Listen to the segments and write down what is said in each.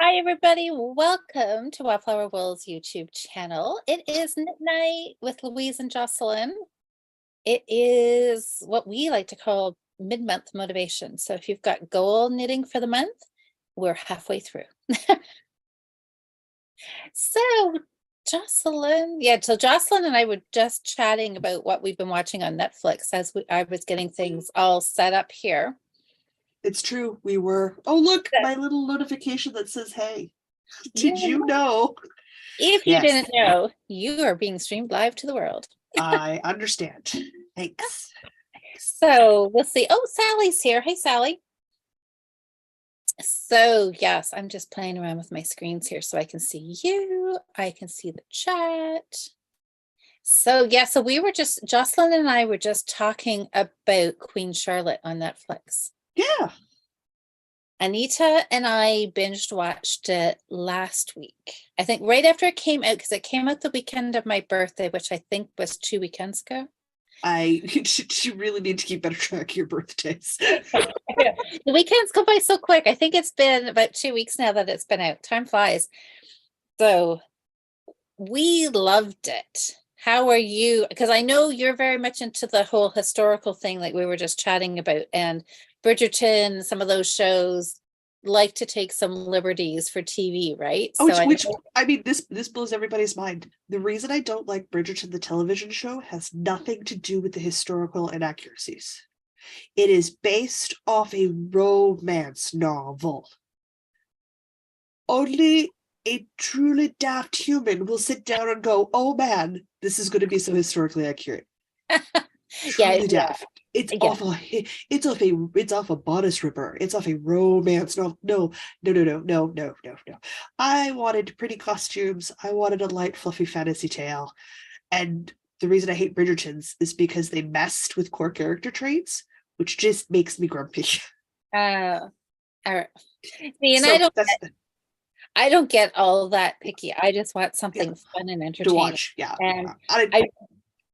Hi, everybody. Welcome to Wildflower Will's YouTube channel. It is midnight with Louise and Jocelyn. It is what we like to call mid-month motivation. So if you've got goal knitting for the month, we're halfway through. So Jocelyn and I were just chatting about what we've been watching on Netflix as I was getting things all set up here. It's true. We were. Oh, look, my little notification that says, hey, did you know? If you didn't know, you are being streamed live to the world. I understand. Thanks. So we'll see. Oh, Sally's here. Hey, Sally. So yes, I'm just playing around with my screens here so I can see you. I can see the chat. So yeah, so Jocelyn and I were just talking about Queen Charlotte on Netflix. Yeah. Anita and I binged watched it last week. I think right after it came out, because it came out the weekend of my birthday, which I think was 2 weekends ago. You really need to keep better track of your birthdays. The weekends go by so quick. I think it's been about 2 weeks now that it's been out. Time flies. So we loved it. How are you? Because I know you're very much into the whole historical thing, like we were just chatting about, and Bridgerton, some of those shows like to take some liberties for TV, right? This blows everybody's mind. The reason I don't like Bridgerton, the television show, has nothing to do with the historical inaccuracies. It is based off a romance novel. Only a truly daft human will sit down and go, oh man, this is going to be so historically accurate. Truly daft. It's off a bodice ripper. It's off a romance novel. No. I wanted pretty costumes. I wanted a light, fluffy fantasy tale. And the reason I hate Bridgerton's is because they messed with core character traits, which just makes me grumpy. All right. See, and I don't get all that picky. I just want something fun and entertaining to watch. Yeah. And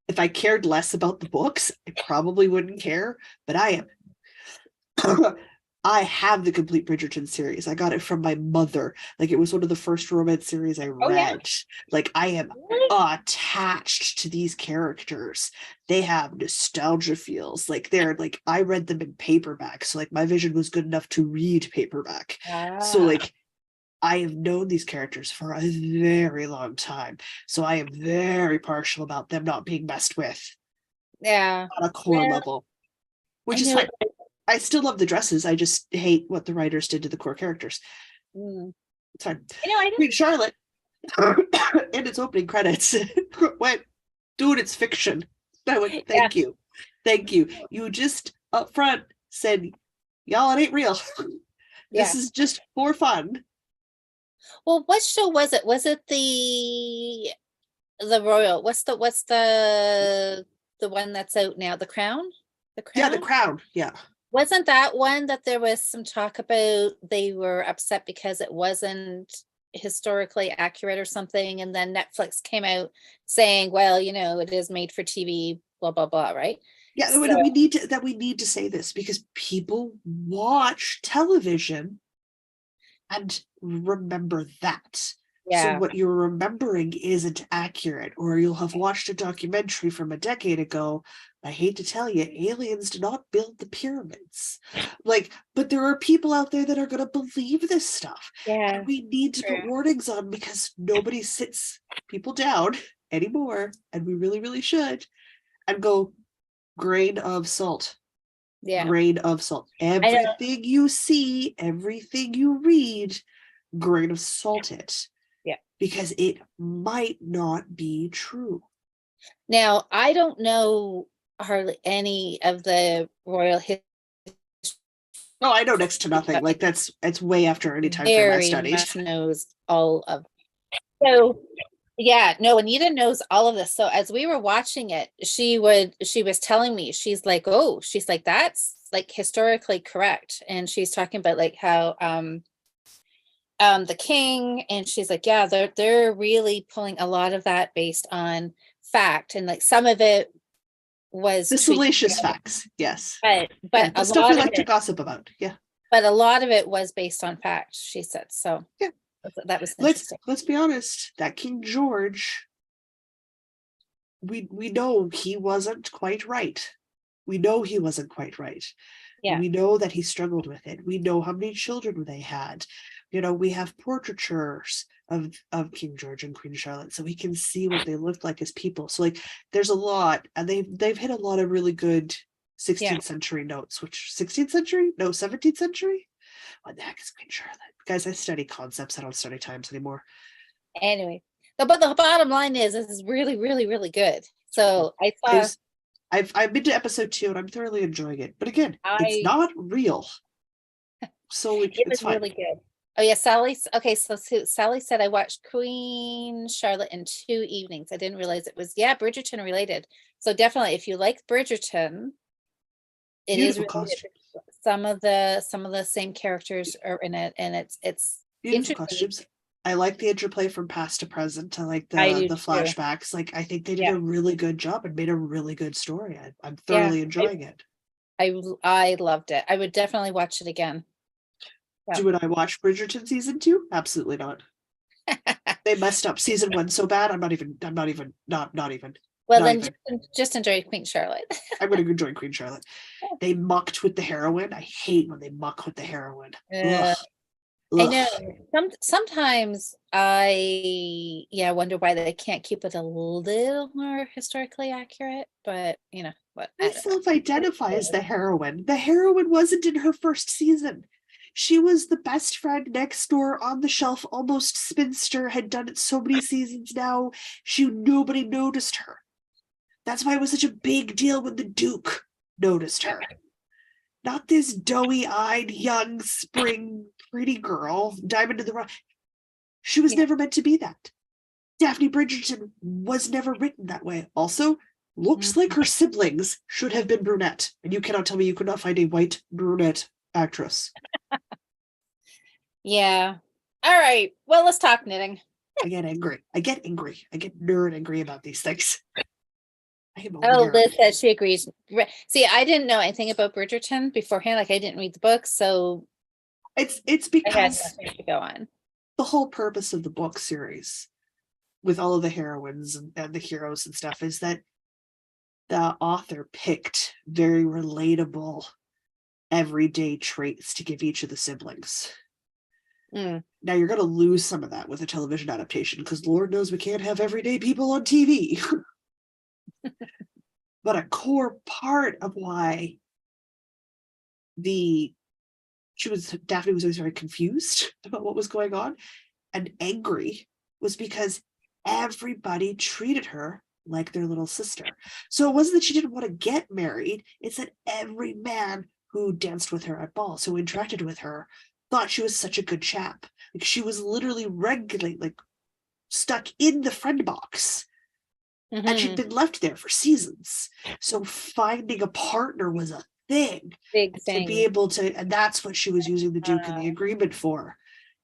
if I cared less about the books, I probably wouldn't care, but I have the complete Bridgerton series. I got it from my mother. Like, it was one of the first romance series I read. Yeah. Like, I am attached to these characters. They have nostalgia feels. Like, I read them in paperback. So like my vision was good enough to read paperback. So like I have known these characters for a very long time, so I am very partial about them not being messed with. Yeah, on a core level, which is fine. I still love the dresses. I just hate what the writers did to the core characters. It's fine. Queen Charlotte, in its opening credits, went, dude, it's fiction. I went, thank you. You just up front said, y'all, it ain't real. This is just for fun. Well, what show was it? Was it the Royal? What's the one that's out now? The Crown? Yeah, The Crown. Yeah. Wasn't that one that there was some talk about they were upset because it wasn't historically accurate or something, and then Netflix came out saying, well, it is made for TV, blah blah blah, right? Yeah, so, we need to say this because people watch television and remember that. Yeah. So what you're remembering isn't accurate, or you'll have watched a documentary from a decade ago. I hate to tell you, aliens did not build the pyramids. But there are people out there that are going to believe this stuff. Yeah. And we need to put warnings on, because nobody sits people down anymore, and we really, really should, and go, grain of salt. Yeah. Grain of salt. Everything you see, everything you read, grain of salt it. Yeah. Because it might not be true. Now, I don't know hardly any of the royal history. Oh, I know next to nothing. Like, it's way after any time frame I studied. Much knows all of. So yeah, no, Anita knows all of this. So as we were watching it, she was telling me, she's like, that's like historically correct. And she's talking about like how the king, and she's like, yeah, they're really pulling a lot of that based on fact, and like some of it was the salacious facts, yes, but the stuff we like to gossip about, yeah. but a lot of it was based on fact, she said. So yeah, that was interesting. Let's be honest, that King George, we know he wasn't quite right. We know he wasn't quite right. Yeah. We know that he struggled with it. We know how many children they had. You know, we have portraitures of King George and Queen Charlotte, so we can see what they looked like as people. So like there's a lot, and they've hit a lot of really good 16th century notes, which 16th century? No, 17th century? What the heck is Queen Charlotte? Guys, I study concepts, I don't study times anymore. Anyway, but the bottom line is this is really, really, really good. So I saw I've been to episode 2 and I'm thoroughly enjoying it. But again, it's not real. So it was fine. really good. Oh yeah, Sally. Okay, so Sally said I watched Queen Charlotte in 2 evenings. I didn't realize it was Bridgerton related. So definitely, if you like Bridgerton, it is related. Some of the same characters are in it, and it's beautiful costumes. I like the interplay from past to present. I like the flashbacks. Like I think they did a really good job and made a really good story. I'm thoroughly enjoying it. I loved it. I would definitely watch it again. Yeah. Would I watch Bridgerton season 2? Absolutely not. They messed up season 1 so bad. I'm not even. Well, then just enjoy Queen Charlotte. I'm going to enjoy Queen Charlotte. They mucked with the heroine. I hate when they muck with the heroine. Ugh. I know. Sometimes I wonder why they can't keep it a little more historically accurate, but you know what? I self-identify as the heroine. The heroine wasn't in her first season. She was the best friend next door on the shelf, almost spinster, had done it so many seasons now. Nobody noticed her. That's why it was such a big deal when the Duke noticed her. Not this doughy-eyed, young, spring, pretty girl, diamond in the rough. She was never meant to be that. Daphne Bridgerton was never written that way. Also, looks like her siblings should have been brunette. And you cannot tell me you could not find a white brunette actress. Yeah. All right. Well, let's talk knitting. I get angry. I get nerd angry about these things. Liz says she agrees. See, I didn't know anything about Bridgerton beforehand. Like I didn't read the book, so it's because I had nothing to go on. The whole purpose of the book series, with all of the heroines and the heroes and stuff, is that the author picked very relatable, everyday traits to give each of the siblings. Now you're going to lose some of that with a television adaptation because Lord knows we can't have everyday people on TV. But a core part of why Daphne was always very confused about what was going on and angry was because everybody treated her like their little sister. So it wasn't that she didn't want to get married, it's that every man who danced with her at balls, who interacted with her, thought she was such a good chap. Like she was literally regularly like stuck in the friend box. And she'd been left there for seasons. So finding a partner was a thing. Big thing. To be able to, and that's what she was using the Duke and the agreement for.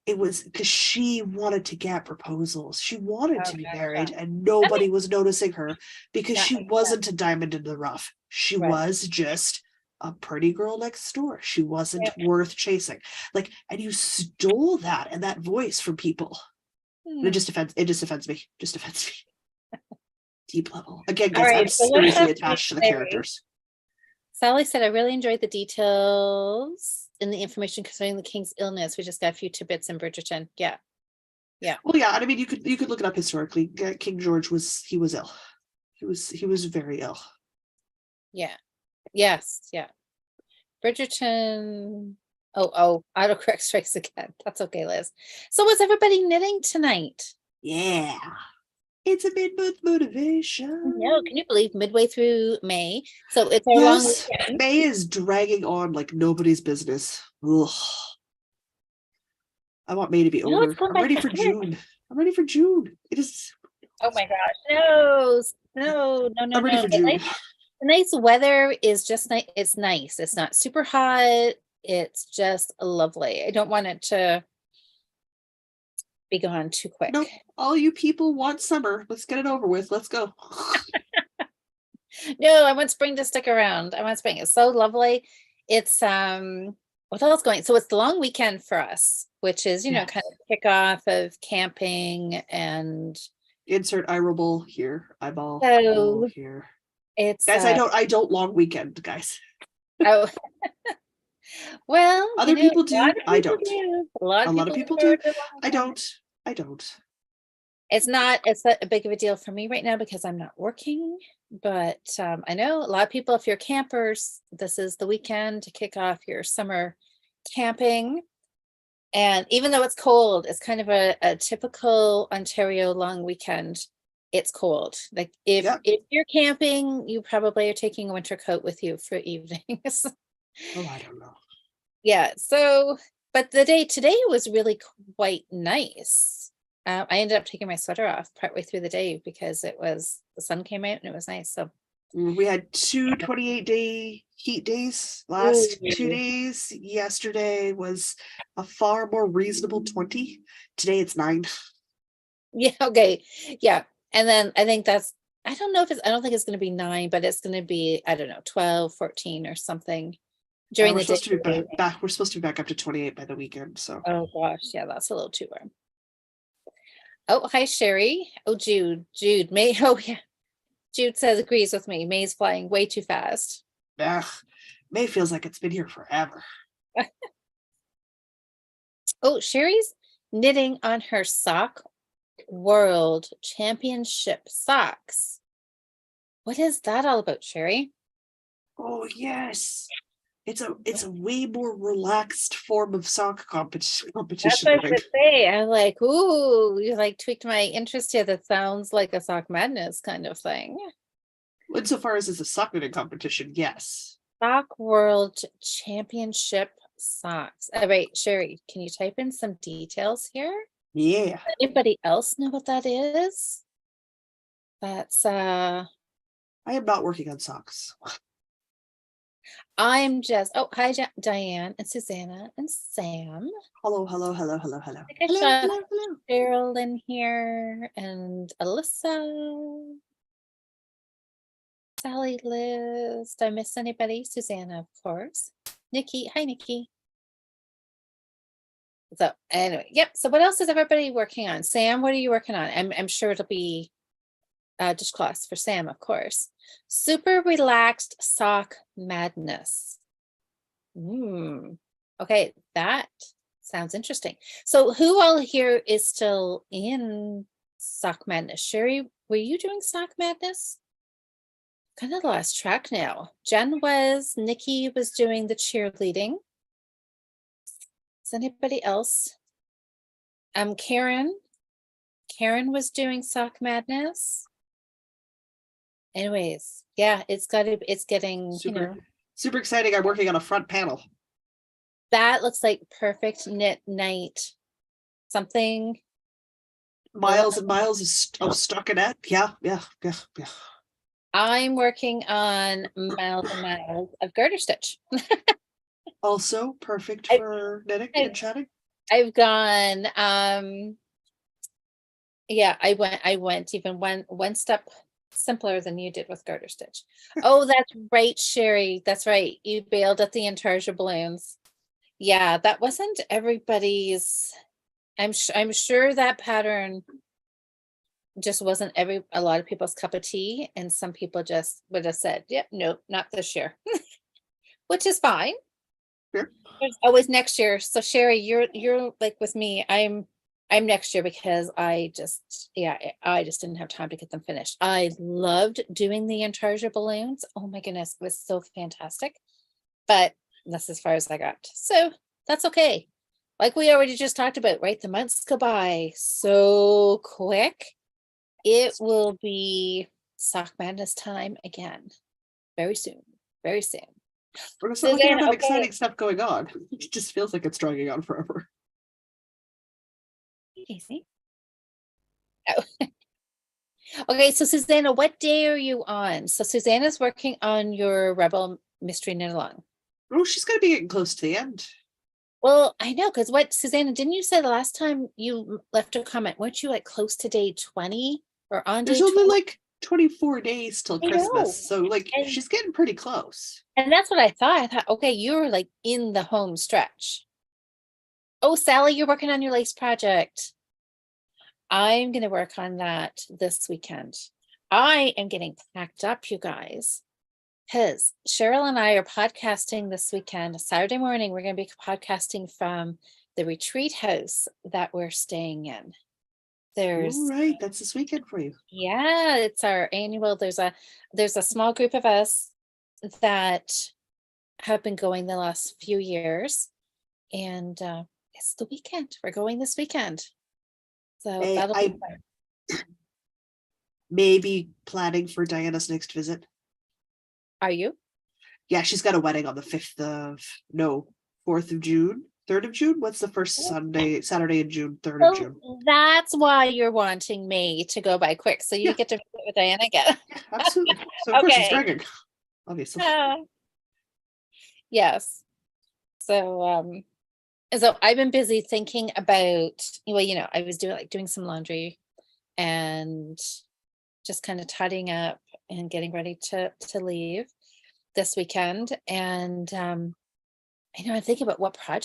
It was because she wanted to get proposals. She wanted to be married, and nobody was noticing her because she wasn't a diamond in the rough. She was just a pretty girl next door. She wasn't worth chasing. Like, and you stole that and that voice from people. It just offends me. Deep level. Again, guys, I'm seriously attached to the characters. Sally said, I really enjoyed the details in the information concerning the king's illness. We just got a few tidbits in Bridgerton. Yeah. Well, yeah, I mean, you could look it up historically. King George was ill. He was very ill. Yeah. Yes. Yeah. Bridgerton. Oh, autocorrect strikes again. That's okay, Liz. So was everybody knitting tonight? Yeah. It's a mid-month motivation. No, can you believe midway through May? So it's our long weekend. May is dragging on like nobody's business. Ugh. I want May to be over. I'm ready for June. It is. Oh my gosh. No. I'm ready for June. The nice weather is just nice. It's nice. It's not super hot. It's just lovely. I don't want it to be gone too quick. No, all you people want summer. Let's get it over with. Let's go. No, I want spring to stick around. I want spring. It's so lovely. It's what else going? So it's the long weekend for us, which is, Yes. kind of kickoff of camping and Insert eye roll here, eyeball so here. it's Guys, I don't long weekend, guys. oh well, Other people a lot do. of I people don't. do. A lot A of lot of people people prefer do. the long I weekend. don't. I don't. It's not a big of a deal for me right now because I'm not working, but I know a lot of people, if you're campers, this is the weekend to kick off your summer camping. And even though it's cold, it's kind of a typical Ontario long weekend. It's cold. Like Yep. if you're camping, you probably are taking a winter coat with you for evenings. Oh, I don't know. Yeah. So, but the day today was really quite nice. I ended up taking my sweater off partway through the day because the sun came out and it was nice. So We had two 28-day heat days last ooh. 2 days. Yesterday was a far more reasonable 20. Today it's 9. Yeah, okay. Yeah. And then I think I don't know if I don't think it's going to be 9, but it's going to be, I don't know, 12, 14 or something during We're the day. supposed to be back. We're supposed to be back up to 28 by the weekend. So. Oh gosh, yeah, that's a little too warm. Oh, hi, Sherry. Oh, Jude, May. Oh, yeah. Jude says agrees with me. May's flying way too fast. Ugh, May feels like it's been here forever. Oh, Sherry's knitting on her sock world championship socks. What is that all about, Sherry? Oh yes. It's a way more relaxed form of sock That's competition what I was knitting. gonna say. I'm like, ooh, you like tweaked my interest here. That sounds like a sock madness kind of thing. Insofar as it's a sock knitting competition, yes. Sock World Championship socks. All right, Sherry, can you type in some details here? Yeah. Anybody else know what that is? That's I am not working on socks. I'm just hi Diane and Susanna and Sam. Hello, hello, hello, hello, hello. I think I Hello, saw hello, hello. Cheryl in here and Alyssa. Sally, Liz. Did I miss anybody? Susanna, of course. Nikki. Hi, Nikki. So anyway, yep. So what else is everybody working on? Sam, what are you working on? I'm sure it'll be dishcloths for Sam, of course. Super relaxed sock madness. Okay, that sounds interesting. So who all here is still in sock madness? Sherry, were you doing sock madness? Kind of lost track now. Jen was, Nikki was doing the cheerleading. Is anybody else? Karen. Karen was doing sock madness. Anyways, yeah, it's getting, super exciting. I'm working on a front panel. That looks like perfect knit night. Something. Miles and miles of stockinette. Yeah. I'm working on miles and miles of garter stitch. Also perfect for knitting and chatting. I've gone yeah, I went even one step simpler than you did with garter stitch. Oh, that's right, Sherry. That's right. You bailed at the intarsia balloons. Yeah, that wasn't everybody's. I'm sure that pattern just wasn't a lot of people's cup of tea, and some people just would have said, "Yep, nope, not this year," which is fine. Sure. There's always next year. So Sherry, you're like with me. I'm next year because I just didn't have time to get them finished. I loved doing the intarsia balloons. Oh my goodness, it was so fantastic. But that's as far as I got. So that's okay. Like we already just talked about, right? The months go by so quick. It will be sock madness time again very soon. Very soon. We're not looking at exciting stuff going on. It just feels like it's dragging on forever. Easy. Oh. Okay, so Susanna, what day are you on? So Susanna's working on your Rebel Mystery Knit Along. Oh, she's going to be getting close to the end. Well, I know, because Susanna, didn't you say the last time you left a comment, weren't you like close to day 20 or on day 20? 24 days till I know. Christmas. So like And she's getting pretty close. that's what I thought. I thought, okay, you're like in the home stretch. Oh, Sally, you're working on your lace project. I'm going to work on that this weekend. I am getting packed up, you guys, because Cheryl and I are podcasting this weekend. Saturday morning, we're going to be podcasting from the retreat house that we're staying in. All right, that's this weekend for you. Yeah, it's our annual. There's a small group of us that have been going the last few years, and it's the weekend. We're going this weekend, so Hey, that'll be fun. Maybe planning for Diana's next visit. Are you? Yeah, she's got a wedding on the 4th of June, 3rd of June. What's the first Saturday in June, 3rd of June? That's why you're wanting me to go by quick, so you get to visit with Diana again. Yeah, absolutely. So of course she's bringing, obviously. Yes. So I've been busy thinking about, well, I was doing some laundry and just kind of tidying up and getting ready to leave this weekend. And I'm thinking about how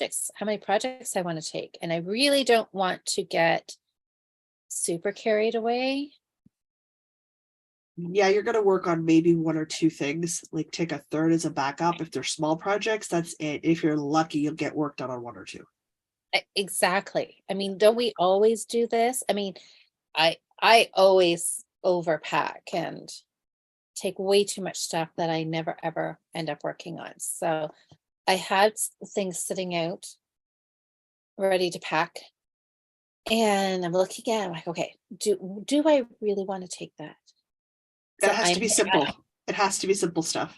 many projects I want to take. And I really don't want to get super carried away. Yeah, you're going to work on maybe one or two things, like take a third as a backup. If they're small projects, that's it. If you're lucky, you'll get work done on one or two. Exactly. I mean, don't we always do this? I mean, I always overpack and take way too much stuff that I never ever end up working on. So I had things sitting out ready to pack. And I'm looking at it, I'm like, okay, do I really want to take that? It has to be simple. It has to be simple stuff.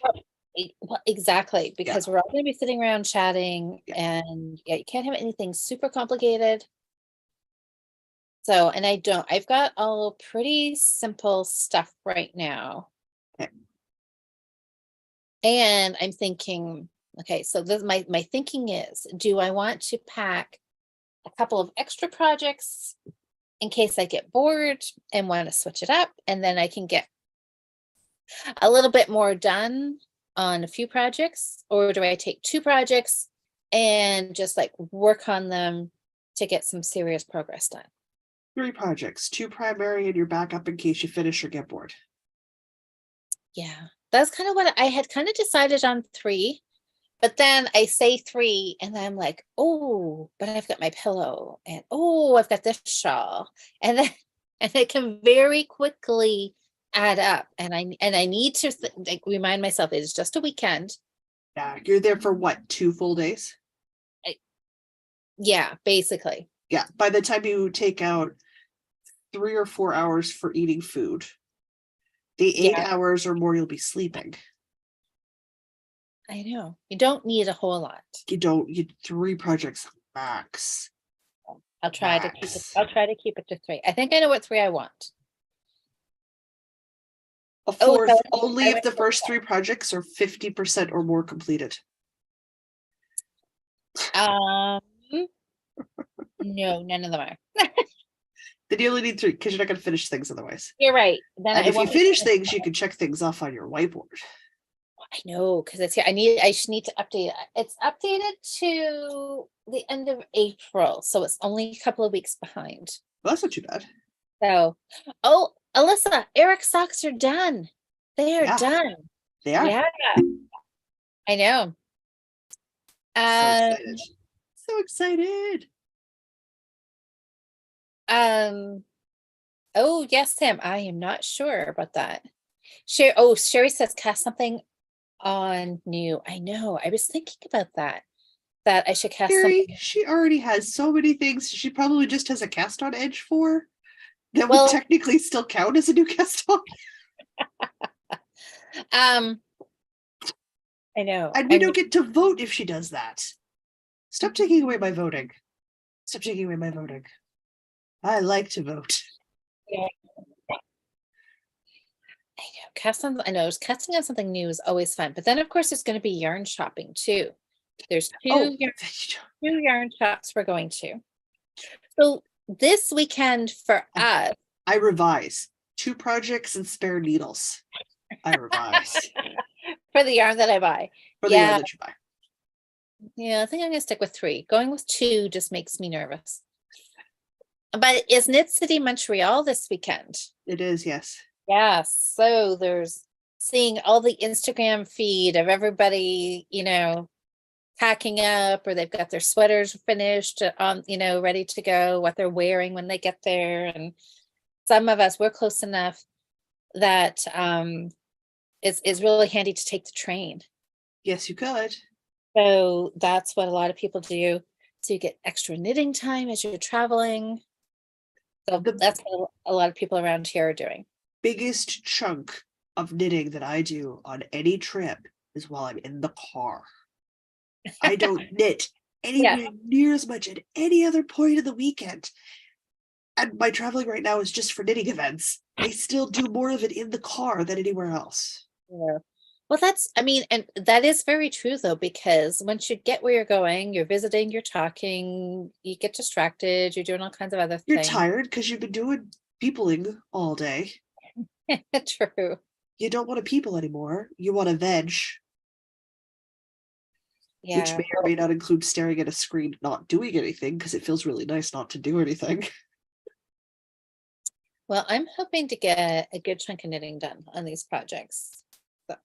Well, exactly, because we're all going to be sitting around chatting, and you can't have anything super complicated. So, and I've got all pretty simple stuff right now. Okay. And I'm thinking, okay, so this my thinking is, do I want to pack a couple of extra projects in case I get bored and want to switch it up, and then I can get a little bit more done on a few projects? Or do I take two projects and just like work on them to get some serious progress done? 3 projects, 2 primary and your backup in case you finish or get bored. Yeah, that's kind of what I had kind of decided on 3. But then I say 3 and then I'm like, oh, but I've got my pillow, and oh, I've got this shawl. And then and it can very quickly add up. And I need to like remind myself it's just a weekend. Yeah, you're there for what, 2 full days? Yeah, basically. Yeah, by the time you take out 3 or 4 hours for eating food, the 8 hours or more you'll be sleeping. I know. You don't need a whole lot. You 3 projects max. I'll try to keep it to 3. I think I know what 3 I want. A fourth, only if the first 3 projects are 50% or more completed. No, none of them are. Then you only need 3 because you're not going to finish things otherwise. You're right. Then and if you finish things, you can check things off on your whiteboard. I know, because it's here. I just need to update it. It's updated to the end of April, so it's only a couple of weeks behind. Well, that's not too bad. So, Alyssa, Eric's socks are done. They are done. They are. Yeah, I know. So excited. So excited. Oh yes, Sam. I am not sure about that. Sherry says cast something on new. I know. I was thinking about that. That I should cast Sherry, something. she already has so many things. She probably just has a cast on edge for. That would technically still count as a new cast on. I know. And we don't get to vote if she does that. Stop taking away my voting. Stop taking away my voting. I like to vote. Yeah. I know casting on something new is always fun, but then of course there's going to be yarn shopping too. There's two yarn shops we're going to. So this weekend for us, I revise. 2 projects and spare needles. I revised. For the yarn that I buy. For the yarn that you buy. Yeah, I think I'm gonna stick with 3. Going with 2 just makes me nervous. But it's Knit City Montreal this weekend. It is, yes. Yeah, so there's seeing all the Instagram feed of everybody, packing up, or they've got their sweaters finished on, ready to go, what they're wearing when they get there. And some of us, we're close enough that it's really handy to take the train. Yes, you could. So that's what a lot of people do. So you get extra knitting time as you're traveling. So that's what a lot of people around here are doing. Biggest chunk of knitting that I do on any trip is while I'm in the car. I don't knit anywhere near as much at any other point of the weekend. And my traveling right now is just for knitting events. I still do more of it in the car than anywhere else. Yeah. Well, and that is very true though, because once you get where you're going, you're visiting, you're talking, you get distracted, you're doing all kinds of other things. You're tired because you've been doing peopling all day. True. You don't want to people anymore. You want to veg. Yeah. Which may or may not include staring at a screen, not doing anything, because it feels really nice not to do anything. Well, I'm hoping to get a good chunk of knitting done on these projects. So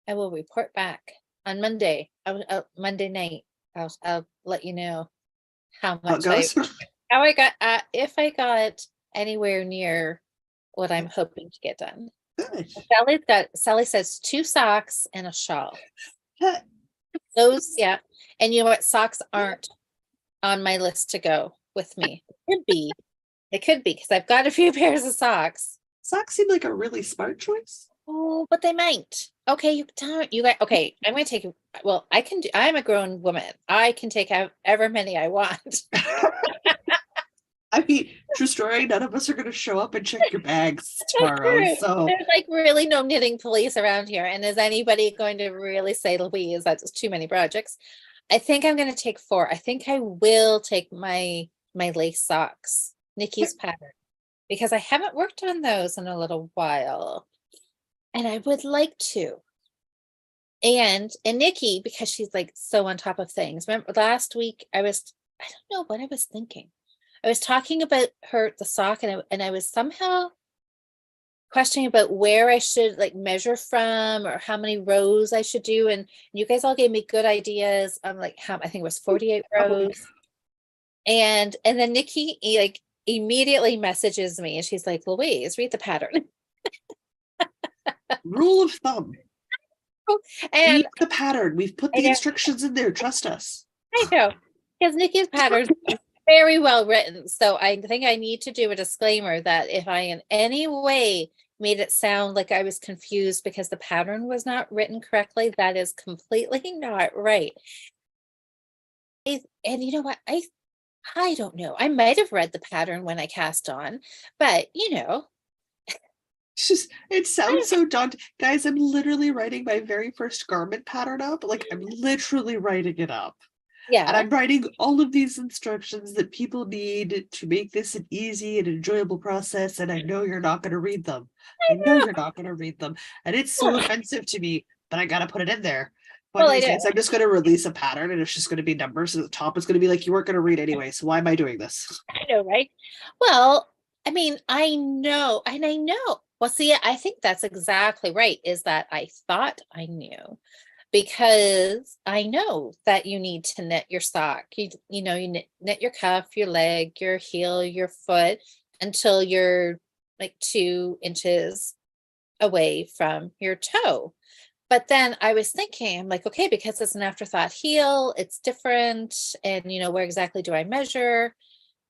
I will report back on Monday. Monday night. I'll let you know how much I got, if I got anywhere near what I'm hoping to get done. Good. Sally says 2 socks and a shawl. Those, yeah. And you know what? Socks aren't on my list to go with me. It could be because I've got a few pairs of socks. Socks seem like a really smart choice. Oh, but they might. Okay, you don't. You got okay. I'm going to take. Well, I can do. I'm a grown woman. I can take ever many I want. I mean, true story. None of us are going to show up and check your bags tomorrow. So there's like really no knitting police around here. And is anybody going to really say, Louise, that's too many projects? I think I'm going to take 4. I think I will take my lace socks, Nikki's pattern, because I haven't worked on those in a little while, and I would like to. And Nikki, because she's like so on top of things. Remember last week I don't know what I was thinking. I was talking about the sock, and I was somehow questioning about where I should like measure from or how many rows I should do. And you guys all gave me good ideas. I'm like, I think it was 48 rows. And then Nikki like immediately messages me and she's like, Louise, read the pattern. Rule of thumb. And read the pattern. We've put the instructions in there. Trust us. I know. Because Nikki's pattern very well written. So I think I need to do a disclaimer that if I in any way made it sound like I was confused because the pattern was not written correctly, that is completely not right. And you know what? I don't know. I might have read the pattern when I cast on, but it sounds so daunting. Guys, I'm literally writing my very first garment pattern up. Like I'm literally writing it up. Yeah. And I'm writing all of these instructions that people need to make this an easy and enjoyable process. And I know you're not going to read them. I know you're not going to read them. And it's so offensive to me, but I got to put it in there. One of these days, I'm just going to release a pattern and it's just going to be numbers. And at the top, it's going to be like, you weren't going to read anyway. So why am I doing this? I know, right? Well, I mean, I know. And I know. Well, see, I think that's exactly right, is that I thought I knew. Because I know that you need to knit your sock. You knit your cuff, your leg, your heel, your foot until you're like 2 inches away from your toe. But then I was thinking, I'm like, okay, because it's an afterthought heel, it's different. And where exactly do I measure?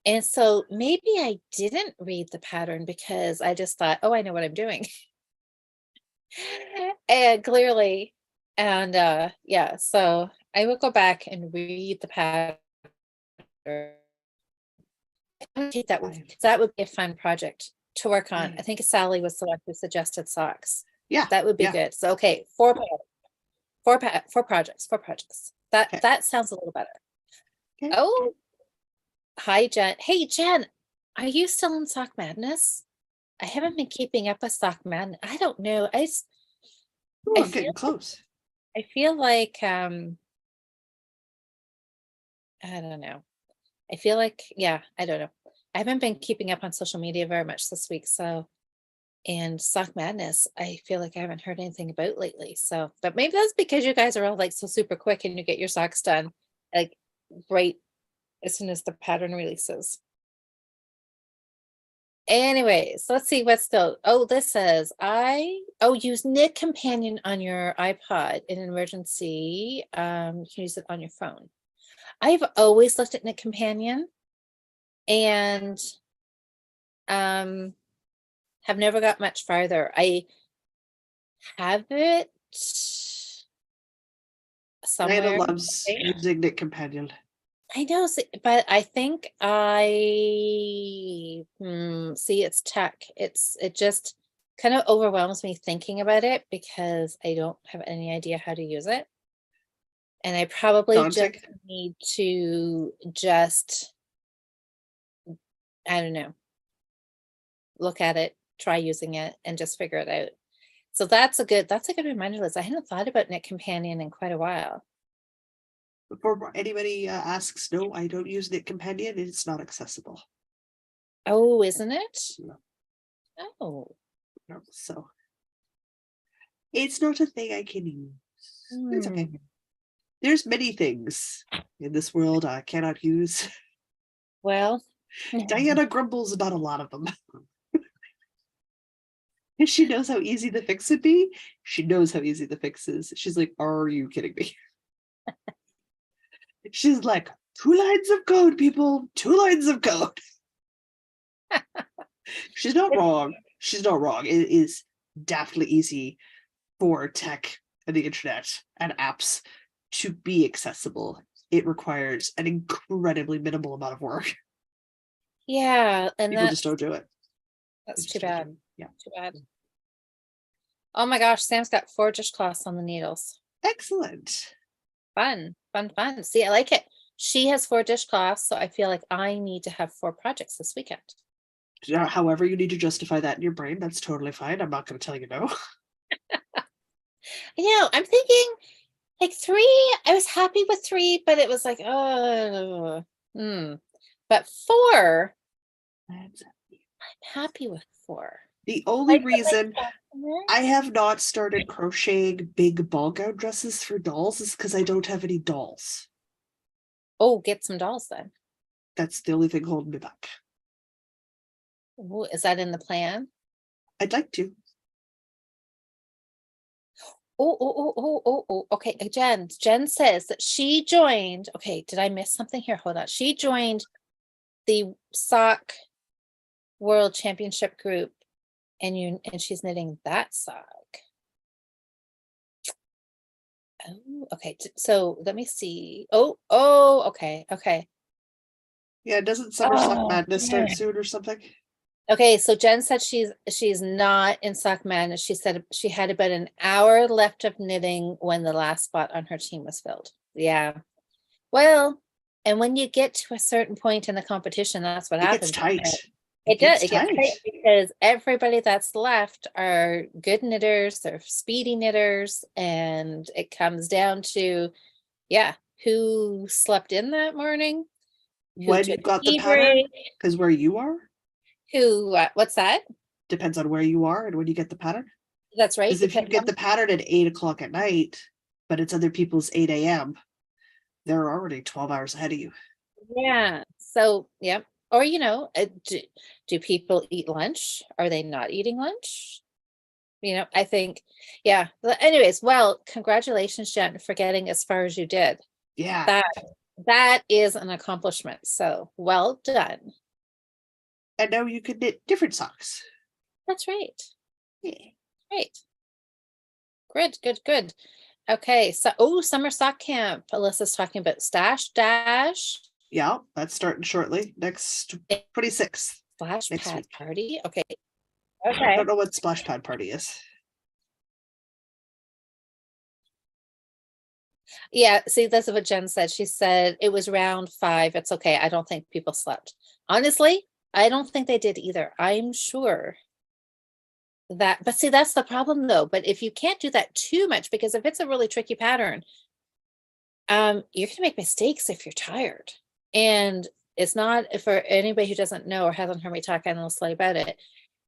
And so maybe I didn't read the pattern because I just thought, oh, I know what I'm doing. And clearly. And yeah, so I will go back and read the pattern. That would be a fun project to work on. I think Sally was the one who suggested socks. Yeah, that would be good. So okay, 4 projects. That sounds a little better. Okay. Oh, hi Jen. Hey Jen, are you still in Sock Madness? I haven't been keeping up with Sock Man. I don't know. Ooh, I I'm feel getting close. I feel like I don't know. I feel like, yeah, I don't know. I haven't been keeping up on social media very much this week, so and Sock Madness, I feel like I haven't heard anything about lately. So, but maybe that's because you guys are all like so super quick and you get your socks done like right as soon as the pattern releases. Anyways, let's see what's still. Oh, this says use Knit Companion on your iPod in an emergency. You can use it on your phone. I've always looked at Knit Companion and have never got much farther. I have it Diana somewhere. loves using Knit Companion. I know, but I think see, it's tech. It just kind of overwhelms me thinking about it because I don't have any idea how to use it. And I probably just Daunting. need to just, I don't know, look at it, try using it, and just figure it out. So that's a good reminder, Liz. I hadn't thought about Knit Companion in quite a while. Before anybody asks, no, I don't use Knit Companion. It's not accessible. Oh, isn't it? No. Oh. No, so it's not a thing I can use. It's okay. There's many things in this world I cannot use. Well, Diana grumbles about a lot of them. And she knows how easy the fix would be. She knows how easy the fix is. She's like, are you kidding me? She's like, 2 lines of code, people. 2 lines of code. She's not wrong. She's not wrong. It is definitely easy for tech and the internet and apps to be accessible. It requires an incredibly minimal amount of work. yeah, and People just don't do it. that's too bad. Yeah. Too bad. Oh my gosh, Sam's got 4 dishcloths on the needles. Excellent. Fun, fun, fun. See, I like it. She has 4 dishcloths, so I feel like I need to have 4 projects this weekend. However, you need to justify that in your brain. That's totally fine. I'm not going to tell you no. I'm thinking like 3. I was happy with 3, but it was like, But 4, I'm happy with 4. The only reason I have not started crocheting big ball gown dresses for dolls is because I don't have any dolls. Oh, get some dolls then. That's the only thing holding me back. Ooh, is that in the plan? I'd like to. Oh. Okay, Jen says that she joined. Okay, did I miss something here? Hold on. She joined the sock world championship group and she's knitting that sock. Oh, okay. So let me see. Okay. Yeah, doesn't Summer Sock Oh, Madness start soon or something? okay, so Jen said she's not in Sock Madness. She said she had about an hour left of knitting when the last spot on her team was filled. Yeah. Well, and when you get to a certain point in the competition, that's what happens. It gets tight. It does. It gets tight because everybody that's left are good knitters, they're speedy knitters, and it comes down to, who slept in that morning, When you got the pattern, because where you are, what's that? Depends on where you are and when you get the pattern. That's right. Because if you get the pattern at 8 o'clock at night, but it's other people's 8 a.m., they're already 12 hours ahead of you. Yeah. So, yeah. Or, do people eat lunch? Are they not eating lunch? I think, yeah. But anyways, well, congratulations, Jen, for getting as far as you did. Yeah. That is an accomplishment. So well done. And now you can knit different socks. That's right. Yeah. Right. Good. Okay. So, summer sock camp. Alyssa's talking about Stash Dash. Yeah, that's starting shortly. Next 26th. Splash pad party. Okay. I don't know what splash pad party is. Yeah, see, that's what Jen said. She said it was round 5. It's okay. I don't think people slept. Honestly, I don't think they did either. I'm sure that, but see, that's the problem though. But if you can't do that too much, because if it's a really tricky pattern, you're gonna make mistakes if you're tired. And it's not, for anybody who doesn't know or hasn't heard me talk endlessly about it,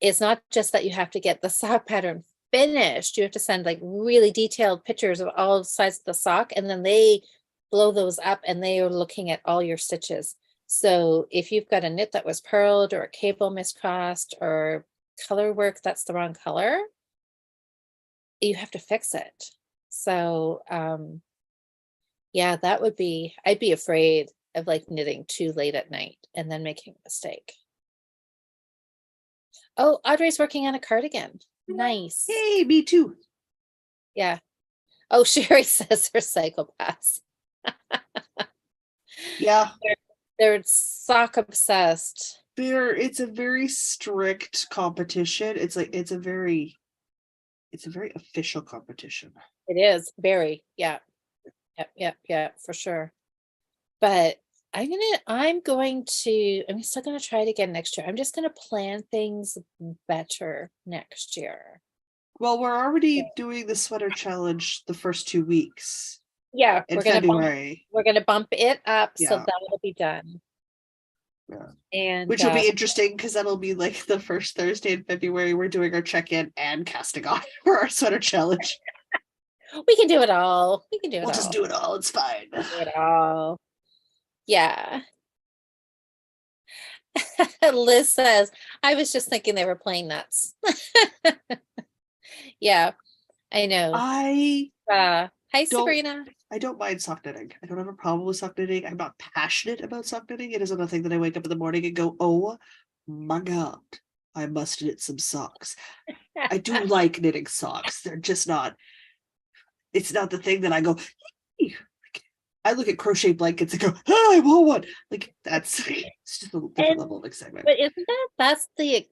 it's not just that you have to get the sock pattern finished. You have to send like really detailed pictures of all sides of the sock, and then they blow those up and they are looking at all your stitches. So if you've got a knit that was purled or a cable miscrossed or color work that's the wrong color, you have to fix it. So yeah, that would be, I'd be afraid of like knitting too late at night and then making a mistake. Oh, Audrey's working on a cardigan. Nice. Hey, me too. Yeah. Oh, Sherry says they're psychopaths. Yeah. They're sock obsessed. It's a very strict competition. It's like it's a very official competition. It is very, yeah. Yep, for sure. But I'm still gonna try it again next year. I'm just gonna plan things better next year. Well, we're already doing the sweater challenge the first 2 weeks. Yeah, in February. We're gonna bump it up, so Yeah. that will be done. Yeah. And which will be interesting because that'll be like the first Thursday in February. We're doing our check-in and casting on for our sweater challenge. We can do it all. We'll just do it all. It's fine. Do it all. Yeah. Liz says, I was just thinking they were playing nuts. Yeah, I know. Hi, Sabrina. I don't mind sock knitting. I don't have a problem with sock knitting. I'm not passionate about sock knitting. It isn't a thing that I wake up in the morning and go, oh my God, I must knit some socks. I do like knitting socks. They're just not, it's not the thing that I go, hey. I look at crochet blankets and go, oh, I want one. Like it's just a different level of excitement. But isn't that's the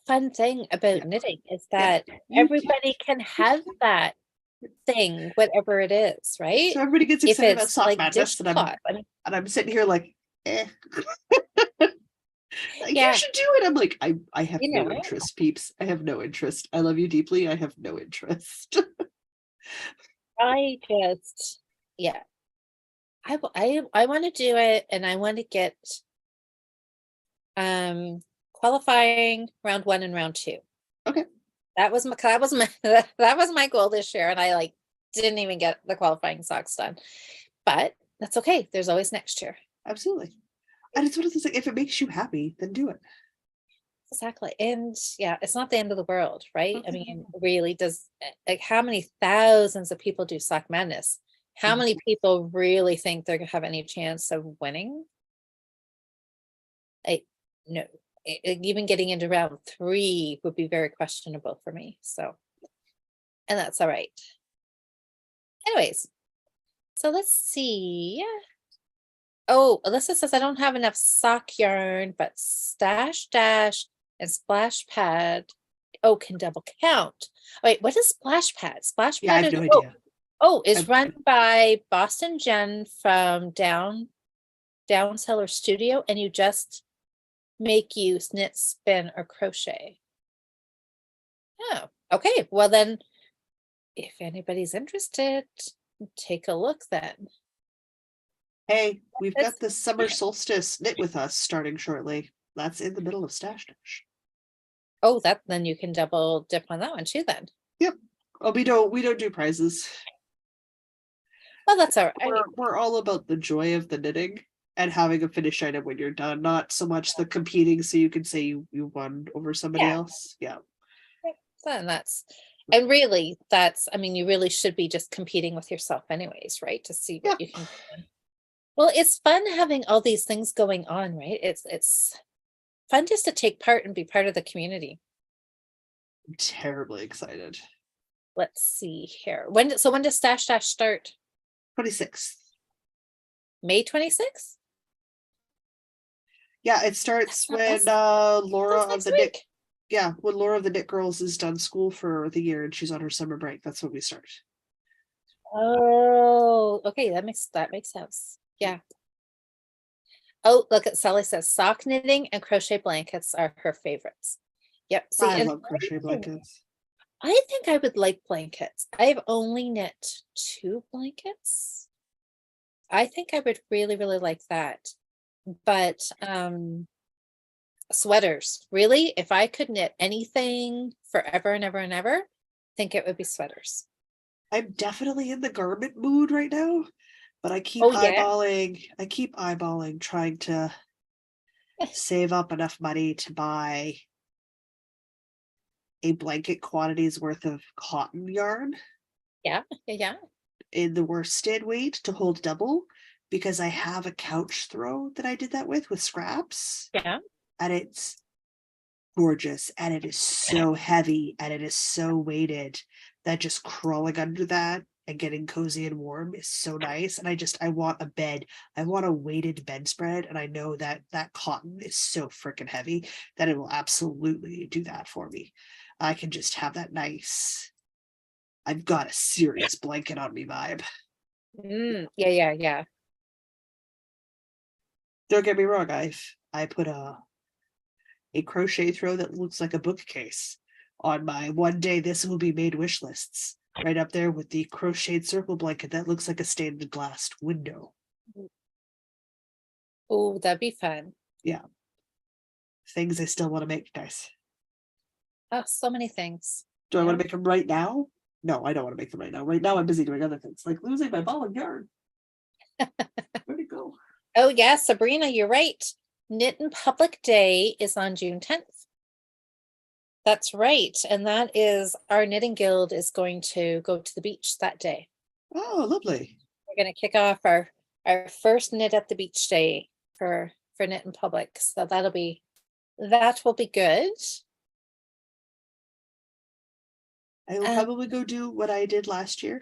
fun thing about knitting, is that everybody can have that thing, whatever it is, right? So everybody gets excited about sock madness, and I'm sitting here like, eh. You should do it. I'm like, I have no interest, peeps. I have no interest. I love you deeply. I have no interest. I just, yeah. I want to do it, and I want to get qualifying round 1 and round 2. Okay. That was my goal this year, and I didn't even get the qualifying socks done. But that's okay. There's always next year. Absolutely. And it's one of those, like, if it makes you happy, then do it. Exactly. And yeah, it's not the end of the world, right? I mean, really, does, like, how many thousands of people do Sock Madness? How many people really think they're gonna have any chance of winning? No, even getting into round 3 would be very questionable for me. So, and that's all right. Anyways, so let's see. Oh, Alyssa says I don't have enough sock yarn, but Stash Dash and Splash Pad, can double count. Wait, what is Splash Pad? Splash Pad, I have no idea. Is run by Boston Jen from Down Cellar Studio, and you just make use, knit, spin, or crochet. Oh, okay. Well then, if anybody's interested, take a look then. Hey, we've got the summer solstice knit with us starting shortly. That's in the middle of Stash Dash. Oh, then you can double dip on that one too then. Yep. Oh, we don't do prizes. Well, that's all right. We're all about the joy of the knitting and having a finished item when you're done, not so much the competing so you can say you won over somebody else. Yeah. And really, I mean, you really should be just competing with yourself anyways, right? To see what you can do. Well, it's fun having all these things going on, right? It's fun just to take part and be part of the community. I'm terribly excited. Let's see here. When does Stash Dash start? 26th. May 26th? Yeah, it starts when Laura of the Knit. Yeah, when Laura of the Knit Girls is done school for the year and she's on her summer break. That's when we start. Oh, okay, that makes sense. Yeah. Oh, look at Sally says sock knitting and crochet blankets are her favorites. Yep. See, I love crochet blankets. I think I would like blankets. I've only knit 2 blankets. I think I would really, really like that. But sweaters, really, if I could knit anything forever and ever and ever, I think it would be sweaters. I'm definitely in the garment mood right now, but Oh yeah. I keep eyeballing trying to save up enough money to buy a blanket quantity's worth of cotton yarn Yeah, yeah, yeah. in the worsted weight to hold double, because I have a couch throw that I did that with scraps, Yeah. and it's gorgeous, and it is so heavy, and it is so weighted that just crawling under that and getting cozy and warm is so nice. And I want a bed. I want a weighted bedspread, and I know that that cotton is so freaking heavy that it will absolutely do that for me. I can just have that nice, I've got a serious blanket on me vibe. Yeah, yeah, yeah. Don't get me wrong, I put a crochet throw that looks like a bookcase on my one day this will be made wish lists, right up there with the crocheted circle blanket that looks like a stained glass window. Oh, that'd be fun. Yeah, things I still want to make, guys. Oh, so many things. Do I Yeah. want to make them right now? No, I don't want to make them right now. Right now, I'm busy doing other things, like losing my ball of yarn. Where'd it go? Oh yeah, Sabrina, you're right. Knit in Public Day is on June 10th. That's right. And that is our knitting guild is going to go to the beach that day. Oh, lovely. We're going to kick off our first knit at the beach day for Knit in Public. So that will be good. I will probably go do what I did last year,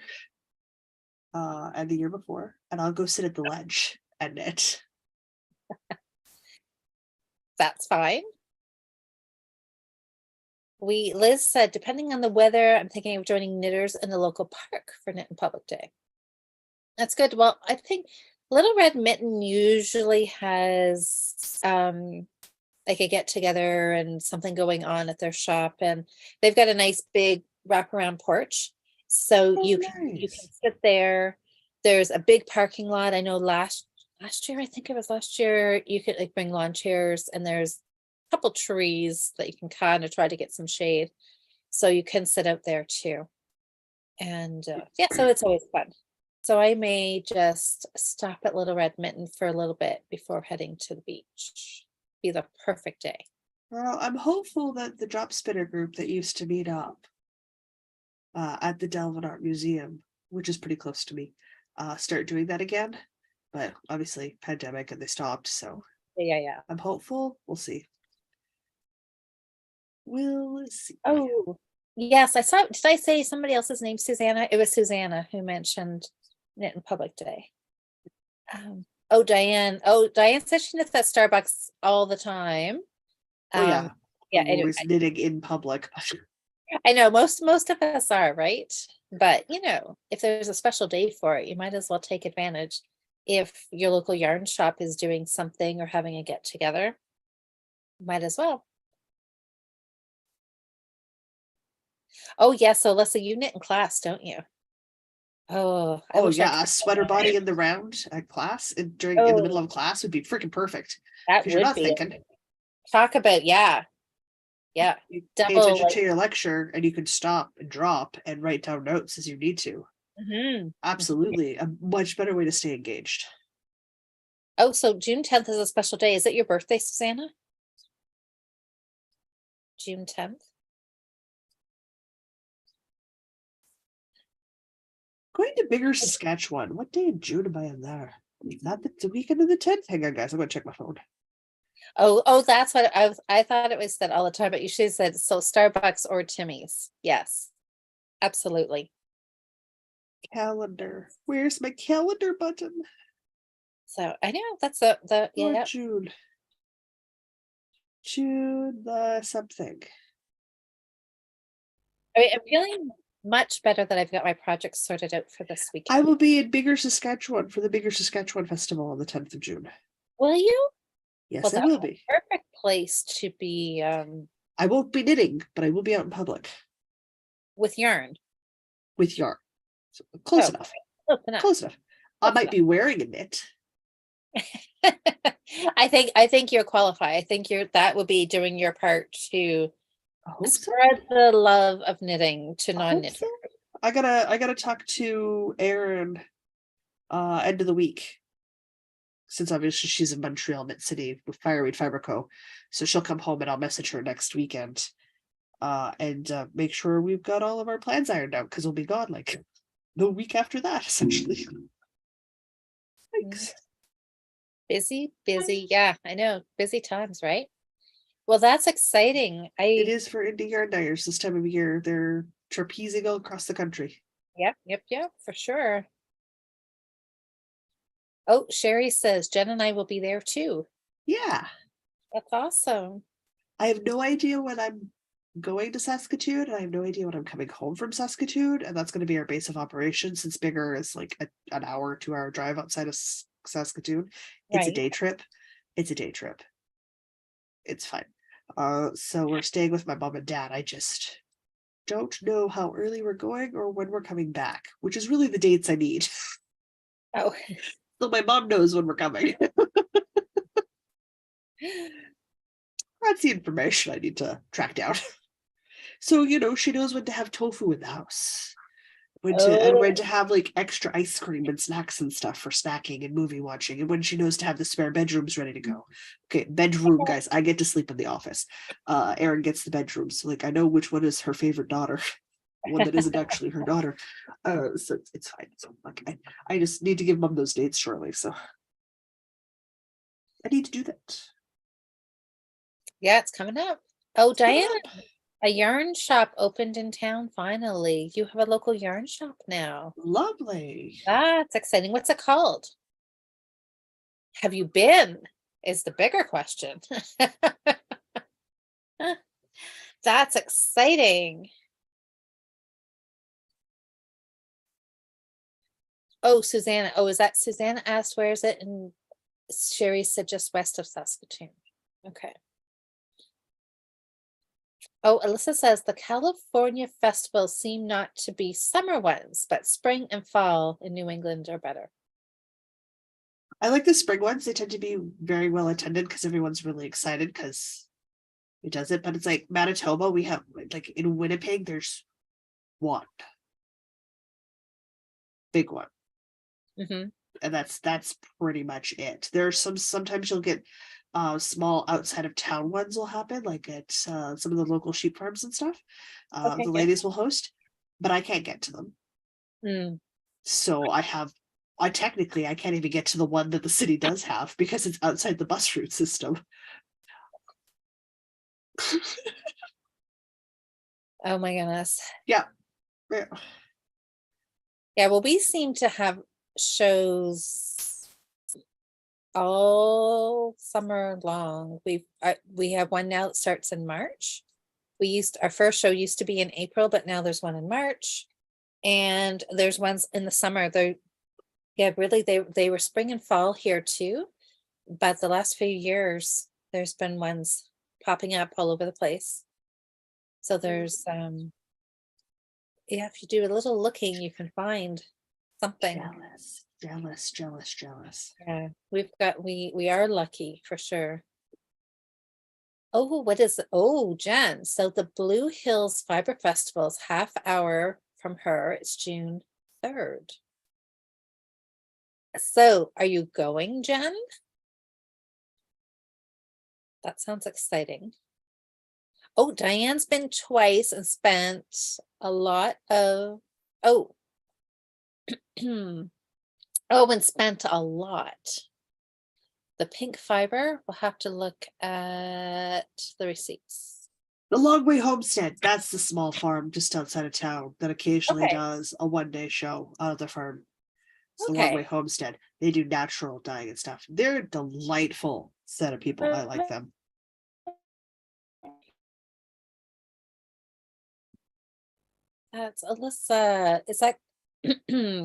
and the year before, and I'll go sit at the ledge and knit. That's fine. Liz said, depending on the weather, I'm thinking of joining knitters in the local park for Knit in Public Day. That's good. Well, I think Little Red Mitten usually has like a get together and something going on at their shop, and they've got a nice big wraparound porch. So Oh, you can nice. sit there. There's a big parking lot. I know last year, I think it was last year, you could like bring lawn chairs, and there's a couple trees that you can kind of try to get some shade. So you can sit out there too. And yeah, so it's always fun. So I may just stop at Little Red Mitten for a little bit before heading to the beach. Be the perfect day. Well, I'm hopeful that the drop spinner group that used to meet up at the Delvin Art Museum, which is pretty close to me, start doing that again. But obviously, pandemic, and they stopped. So Yeah, yeah. I'm hopeful. We'll see. We'll see. Oh, yes, I saw. Did I say somebody else's name, Susanna? It was Susanna who mentioned Knit in Public Day. Oh, Diane. Oh, Diane says she knits at Starbucks all the time. Oh yeah, Yeah, I'm anyway, always knitting in public. I know most of us are, right? But if there's a special day for it, you might as well take advantage. If your local yarn shop is doing something or having a get together, might as well. Oh yeah, so Leslie, you knit in class, don't you? Oh, I Oh wish I yeah, could. a sweater body in the round at class during in the middle Oh, of class would be freaking perfect that because you're would not be. thinking. Talk about, yeah, yeah, You pay double attention like. to your lecture, and you can stop and drop and write down notes as you need to. Mhm, mhm. Absolutely, a much better way to stay engaged. Oh, so June 10th is a special day. Is it your birthday, Susanna? June 10th? Going to bigger Saskatchewan. What day in June am I in there? Not the weekend of the 10th. Hang on, guys. I'm gonna check my phone. Oh, that's what I thought it was said all the time, but you should have said so Starbucks or Timmy's. Yes, absolutely. Calendar. Where's my calendar button? So I know that's the Or yeah. June. June the something. I'm feeling much better that I've got my projects sorted out for this I weekend. will be in Bigger Saskatchewan for the Bigger Saskatchewan Festival on the 10th of June. Will you? Well, Yes, I that's will a be. perfect place to be. I won't be knitting, but I will be out in public. with yarn. with yarn. So, close Oh, enough. close enough. Close enough. I Close might enough. be wearing a knit. I think you're qualified. I think that would be doing your part to I hope so. spread the love of knitting to I hope non-knitters. so. I gotta talk to Erin end of the week. Since obviously she's in Montreal, Knit City with Fireweed Fiber Co. So she'll come home and I'll message her next weekend. And make sure we've got all of our plans ironed out because we'll be gone like the week after that, essentially. Thanks. Busy. Yeah, I know. Busy times, right? Well, that's exciting. It is for indie yarn dyers this time of year. They're trapezing all across the country. Yep, for sure. Oh, Sherry says Jen and I will be there too. Yeah. That's awesome. I have no idea when I'm going to Saskatoon, and I have no idea when I'm coming home from Saskatoon, and that's going to be our base of operations since Bigger is like an hour, 2 hour drive outside of Saskatoon. It's a Right. day trip. It's a day trip. It's fine. So we're staying with my mom and dad. I just don't know how early we're going or when we're coming back, which is really the dates I need. Oh. So my mom knows when we're coming. That's the information I need to track down. So, she knows when to have tofu in the house. When to have like extra ice cream and snacks and stuff for snacking and movie watching, and when she knows to have the spare bedrooms ready to go. Okay, bedroom, guys. I get to sleep in the office. Erin gets the bedrooms. So, like, I know which one is her favorite daughter. One that isn't actually her daughter. So it's fine. So like I just need to give mom those dates shortly. So I need to do that. Yeah, it's coming up. Oh, Diana, a yarn shop opened in town finally. You have a local yarn shop now. Lovely. That's exciting. What's it called? Have you been? Is the bigger question. That's exciting. Oh, Susanna. Oh, is that Susanna asked where is it? And Sherry said just west of Saskatoon. Okay. Oh, Alyssa says the California festivals seem not to be summer ones, but spring and fall in New England are better. I like the spring ones. They tend to be very well attended because everyone's really excited because it does it. But it's like Manitoba, we have like in Winnipeg, there's one big one. Mm-hmm. And that's pretty much it. There's sometimes you'll get small outside of town ones will happen, like at some of the local sheep farms and stuff. Okay, The good. ladies will host, but I can't get to them. Mm. So I technically I can't even get to the one that the city does have because it's outside the bus route system. Oh my goodness. Yeah. Yeah, well, we seem to have shows all summer long. We have one now that starts in March. Our first show used to be in April, but now there's one in March. And there's ones in the summer. Really they were spring and fall here too. But the last few years there's been ones popping up all over the place. So there's yeah, if you do a little looking, you can find something. Jealous. Yeah, we are lucky for sure. Oh, what is it? Oh, Jen. So the Blue Hills Fiber Festival's half hour from her. It's June 3rd. So are you going, Jen? That sounds exciting. Oh, Diane's been twice and spent a lot of oh oh, and spent a lot. The pink fiber, we'll have to look at the receipts. The Longway Homestead, that's the small farm just outside of town that occasionally Okay. does a one-day show out of the farm. It's the Okay. Longway Homestead. They do natural dyeing and stuff. They're a delightful set of people. I like them. That's Alyssa. Is that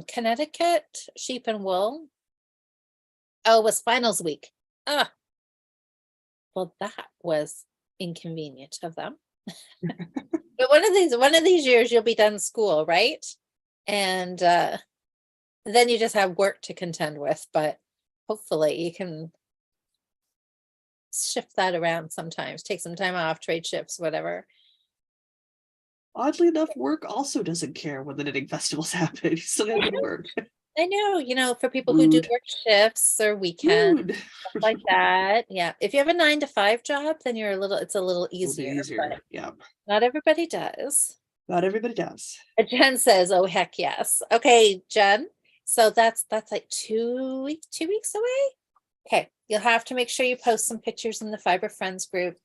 Connecticut Sheep and Wool? Oh, it was finals week. Ah, well, that was inconvenient of them. But one of these years you'll be done school, right? And then you just have work to contend with, but hopefully you can shift that around sometimes, take some time off, trade shifts, whatever. Oddly enough, work also doesn't care when the knitting festivals happen. You still gotta do work. I know, for people who do work shifts or weekends, stuff like that. Yeah. If you have a 9 to 5 job, then it's a little easier. But yeah. not everybody does. Not everybody does. Jen says, oh heck yes. Okay, Jen. So that's like 2 weeks away. Okay. You'll have to make sure you post some pictures in the Fiber Friends group.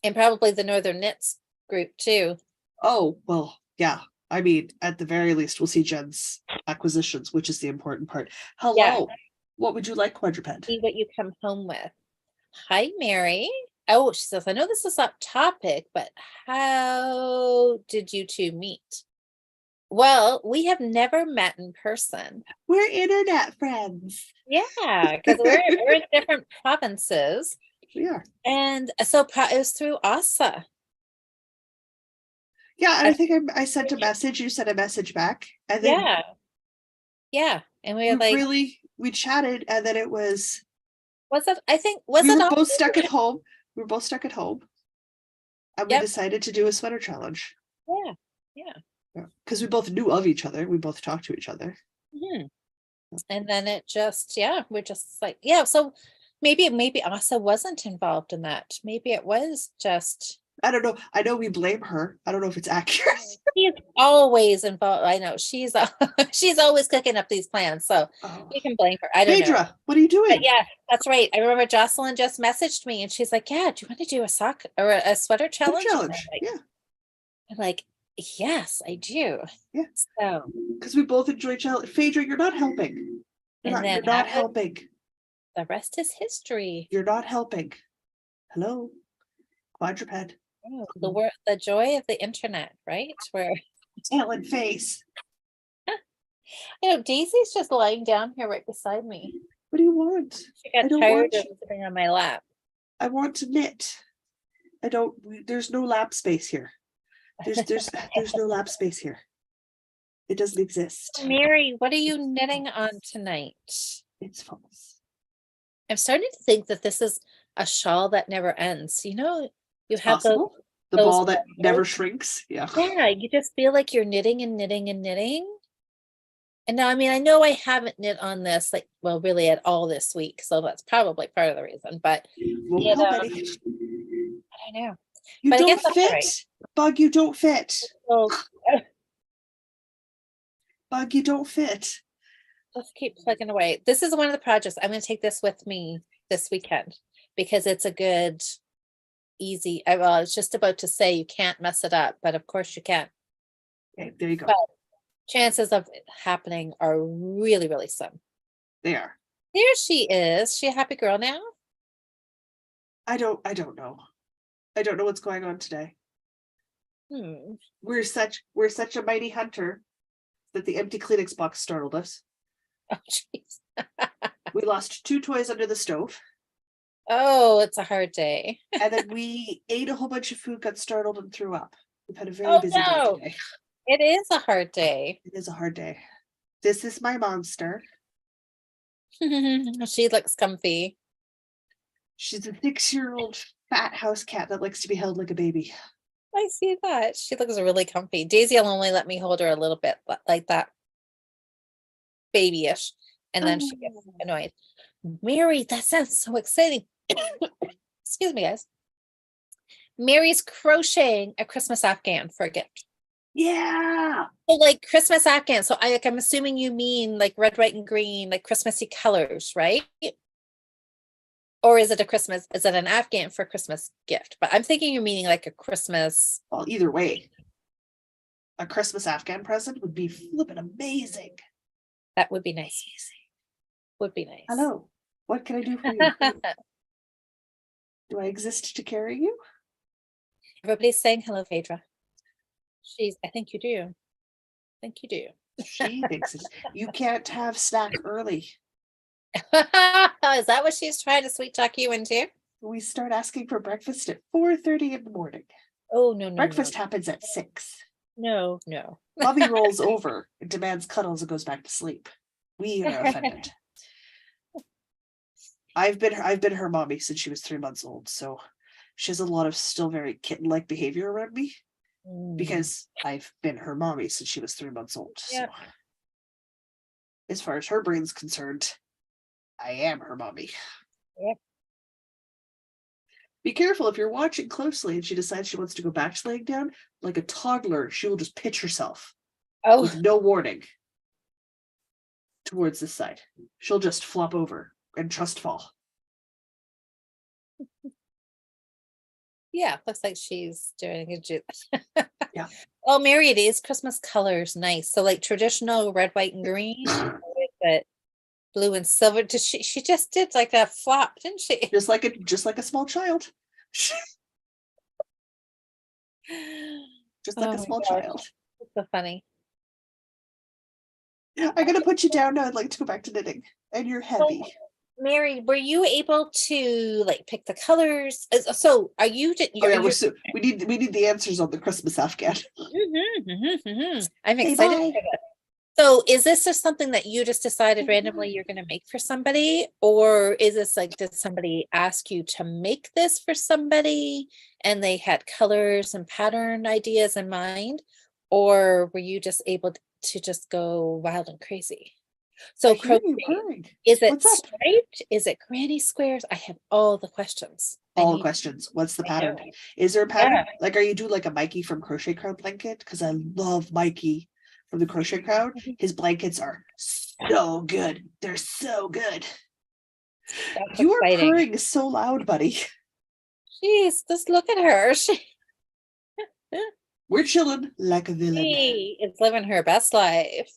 And probably the Northern Knits group too. Oh, well, yeah. I mean, at the very least, we'll see Jen's acquisitions, which is the important part. Hello. Yeah. What would you like, quadruped? See what you come home with. Hi, Mary. Oh, she says, I know this is off topic, but how did you two meet? Well, we have never met in person. We're internet friends. Yeah, because we're in different provinces. We are. And so it was through ASA. Yeah, and I think I sent a message, you sent a message back. And then yeah. And we were we chatted, and then it was it, I think, we were both stuck at home. We were both stuck at home. And we decided to do a sweater challenge. Yeah. Because we both knew of each other. We both talked to each other. Mm-hmm. And then it just, we're just like, so maybe ASA wasn't involved in that. Maybe it was just, I don't know. I know we blame her. I don't know if it's accurate. She's always involved. I know she's always cooking up these plans. So you can blame her. I don't know. What are you doing? But yeah, that's right. I remember Jocelyn just messaged me and she's like, yeah, do you want to do a sock or a sweater challenge? I'm like, yes, I do. Yeah. So because we both enjoy challenge. Phaedra, you're not helping. You're not helping. The rest is history. You're not helping. Hello, quadruped. Oh, the joy of the internet, right? Where talent face. Daisy's just lying down here right beside me. What do you want? She got tired of sitting on my lap. I want to knit. There's no lap space here. There's no lap space here. It doesn't exist. Mary, what are you knitting on tonight? It's false. I'm starting to think that this is a shawl that never ends. You have the ball that never shrinks. Yeah. Yeah, you just feel like you're knitting and knitting and knitting. And now, I know I haven't knit on this, really at all this week. So that's probably part of the reason. But I know. You don't fit. Bug, you don't fit. Bug, you don't fit. Just keep plugging away. This is one of the projects. I'm going to take this with me this weekend because it's a good, easy. I was just about to say you can't mess it up, but of course you can. Okay, there you go. But chances of it happening are really, really slim. They are. There she is. She a happy girl now? I don't know. I don't know what's going on today. We're such a mighty hunter that the empty Kleenex box startled us. Oh, jeez. We lost 2 toys under the stove. Oh, it's a hard day. And then we ate a whole bunch of food, got startled, and threw up. We've had a very busy day today. It is a hard day. It is a hard day. This is my monster. She looks comfy. She's a 6-year-old fat house cat that likes to be held like a baby. I see that. She looks really comfy. Daisy will only let me hold her a little bit like that. Babyish. And then she gets annoyed. Mary, that sounds so exciting. Excuse me, guys. Mary's crocheting a Christmas Afghan for a gift. Yeah. So Christmas Afghan. So I'm assuming you mean red, white, and green, Christmassy colors, right? Or is it an Afghan for a Christmas gift? But I'm thinking you're meaning a Christmas. Well, either way, a Christmas Afghan present would be flipping amazing. That would be nice. Would be nice. Hello. What can I do for you? Do I exist to carry you? Everybody's saying hello, Phaedra. I think you do. She thinks you can't have snack early. Is that what she's trying to sweet talk you into? We start asking for breakfast at 4:30 in the morning. Oh, no, no, no. Breakfast happens at 6. No, no. Mommy rolls over and demands cuddles and goes back to sleep. We are offended. I've been her mommy since she was 3 months old, so she has a lot of still very kitten-like behavior around me because I've been her mommy since she was 3 months old. Yeah. So as far as her brain's concerned, I am her mommy. Yep. Be careful if you're watching closely and she decides she wants to go back to laying down, like a toddler, she will just pitch herself with no warning towards this side. She'll just flop over and trust fall. Yeah, looks like she's doing a good Yeah. Oh, Mary, it is Christmas colors. Nice. So like traditional red, white, and green, but blue and silver. She just did like a flop, didn't she? Just like a small child. Just like a small child. It's so funny. I'm gonna put you down now. I'd like to go back to knitting. And you're heavy. So, Mary, were you able to like pick the colors? So are you? Oh yeah, we need the answers on the Christmas Afghan. I'm excited for this. So is this just something that you just decided randomly you're going to make for somebody? Or is this like, did somebody ask you to make this for somebody and they had colors and pattern ideas in mind? Or were you just able to just go wild and crazy? So crochet, is it striped? Is it granny squares? I have all the questions. All the questions. What's the pattern? Is there a pattern? Like, are you doing like a Mikey from Crochet Crowd blanket? Because I love Mikey from the Crochet Crowd. His blankets are so good. They're so good. That's you exciting. Are purring so loud, buddy. Jeez, just look at her. We're chilling like a villain. She is living her best life.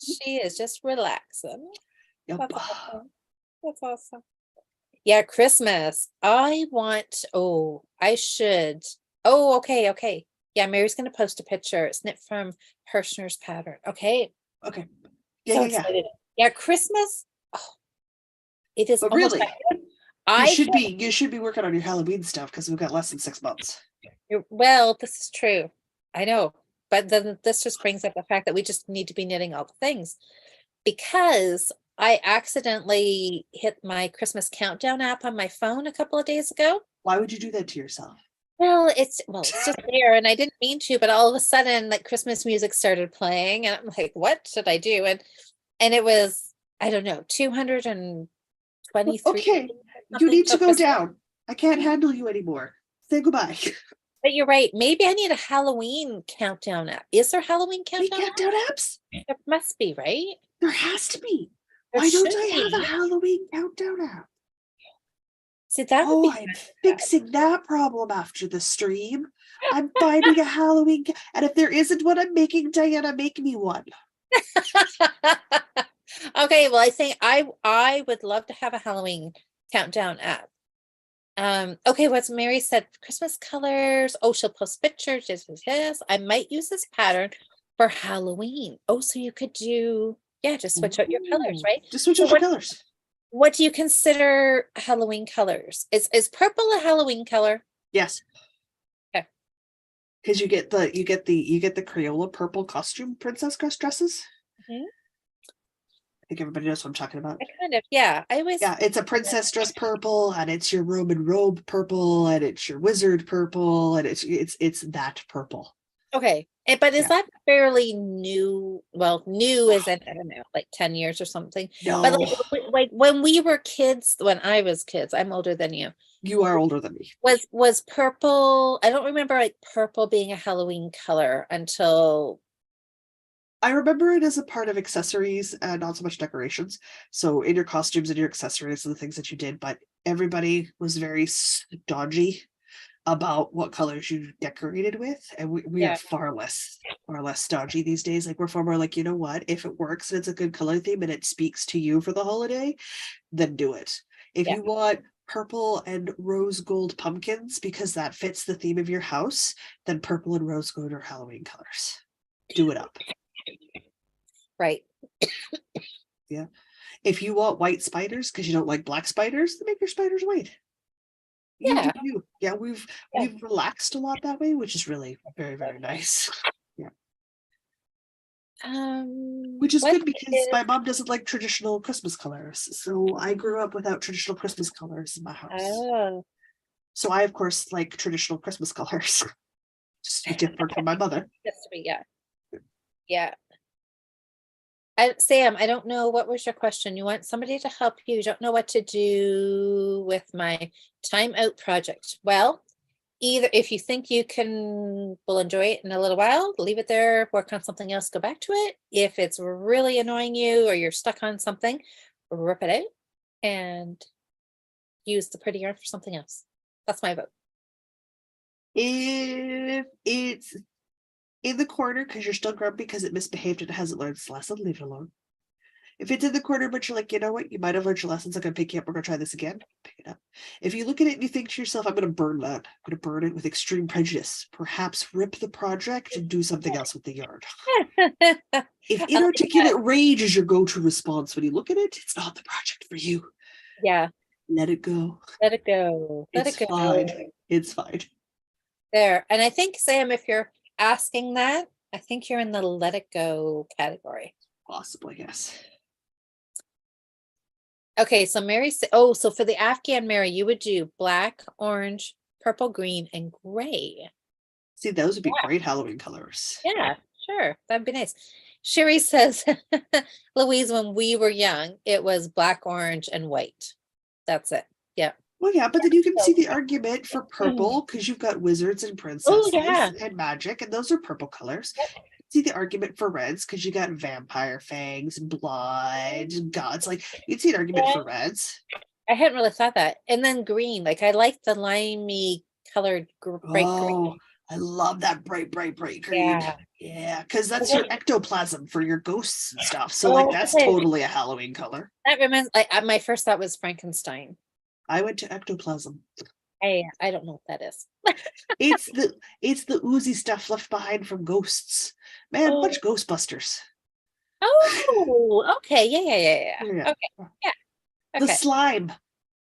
She is just relaxing. Yep. That's awesome. That's awesome. Yeah, Christmas. I should. Oh, okay. Yeah, Mary's gonna post a picture. It's knit from Hirschner's pattern. Okay. Yeah. Yeah, Christmas. Oh, it is but almost really, you should be working on your Halloween stuff because we've got less than 6 months. Well, this is true. I know. But then this just brings up the fact that we just need to be knitting all the things because I accidentally hit my Christmas countdown app on my phone a couple of days ago. Why would you do that to yourself? Well, it's just there and I didn't mean to, but all of a sudden like Christmas music started playing and I'm like, what should I do? And it was, I don't know, 223. Okay, you need to go down. I can't handle you anymore. Say goodbye. But you're right. Maybe I need a Halloween countdown app. Is there Halloween countdown apps? There must be, right? There has to be. Why don't I have a Halloween countdown app? See, that would be I'm fixing that problem after the stream. I'm finding a Halloween, and if there isn't one, I'm making Diana make me one. Okay, well, I think I would love to have a Halloween countdown app. Okay, what's Mary said, Christmas colors. Oh, she'll post pictures. Yes. I might use this pattern for Halloween. Oh, so you could do, just switch out your colors, right? Just switch out your colors. What do you consider Halloween colors? Is purple a Halloween color? Yes. Okay. Because you get the Crayola purple costume princess dresses. Mm-hmm. I think everybody knows what I'm talking about. It's a princess dress purple, and it's your Roman robe purple, and it's your wizard purple, and it's that purple. Okay, but is that fairly new? Well, new is I don't know, like 10 years or something. No, but like when we were kids, when I was kids, I'm older than you. You are older than me. Was purple? I don't remember like purple being a Halloween color until. I remember it as a part of accessories and not so much decorations. So in your costumes and your accessories and the things that you did, but everybody was very stodgy about what colors you decorated with. And we are far less stodgy these days. Like we're far more like, you know what, if it works and it's a good color theme and it speaks to you for the holiday, then do it. If you want purple and rose gold pumpkins because that fits the theme of your house, then purple and rose gold are Halloween colors. Do it up. Right. Yeah. If you want white spiders because you don't like black spiders, then make your spiders white. You do Yeah. you. Yeah, we've relaxed a lot that way, which is really very, very nice. Yeah. Which is What good because is my mom doesn't like traditional Christmas colors. So I grew up without traditional Christmas colors in my house. oh So I, of course, like traditional Christmas colors, just to be different from my mother. just to be, yeah. Yeah. Sam, I don't know, what was your question? You want somebody to help you? You don't know what to do with my timeout project. Well, either if you think you will enjoy it in a little while, leave it there, work on something else, go back to it. If it's really annoying you or you're stuck on something, rip it out and use the pretty yarn for something else. That's my vote. If it's in the corner because you're still grumpy because it misbehaved and it hasn't learned its lesson, leave it alone. If it's in the corner, but you're like, you know what, you might have learned your lessons, I'm gonna pick you up, we're gonna try this again, pick it up. If you look at it and you think to yourself, I'm gonna burn that, I'm gonna burn it with extreme prejudice, perhaps rip the project and do something else with the yarn. If inarticulate rage is your go-to response when you look at it, it's not the project for you. Yeah. Let it go. Let it go. Let It's it go. fine. It's fine. There. And I think, Sam, if you're asking that, I think you're in the let it go category. Possibly, yes. Okay, so Mary said, oh, so for the Afghan, Mary, you would do black, orange, purple, green, and gray. See, those would be great Halloween colors. Yeah, sure. That'd be nice. Sherry says, Louise, when we were young, it was black, orange, and white. That's it. Yeah. Well, yeah, but then you can see the argument for purple because you've got wizards and Oh, princesses yeah. and magic, and those are purple colors. See the argument for reds because you got vampire fangs, blood, gods. Like you'd see an argument for reds. I hadn't really thought that. And then green, like I like the limey colored bright green. Oh, I love that bright green. Yeah. Yeah, because that's your ectoplasm for your ghosts and stuff. So, Oh, like, that's okay. totally a Halloween color. That reminds, like, my first thought was Frankenstein. I went to ectoplasm. I don't know what that is. It's the oozy stuff left behind from ghosts. Man, Oh. watch Ghostbusters. Oh, okay. Yeah. Yeah. Okay. Yeah. The Okay. slime.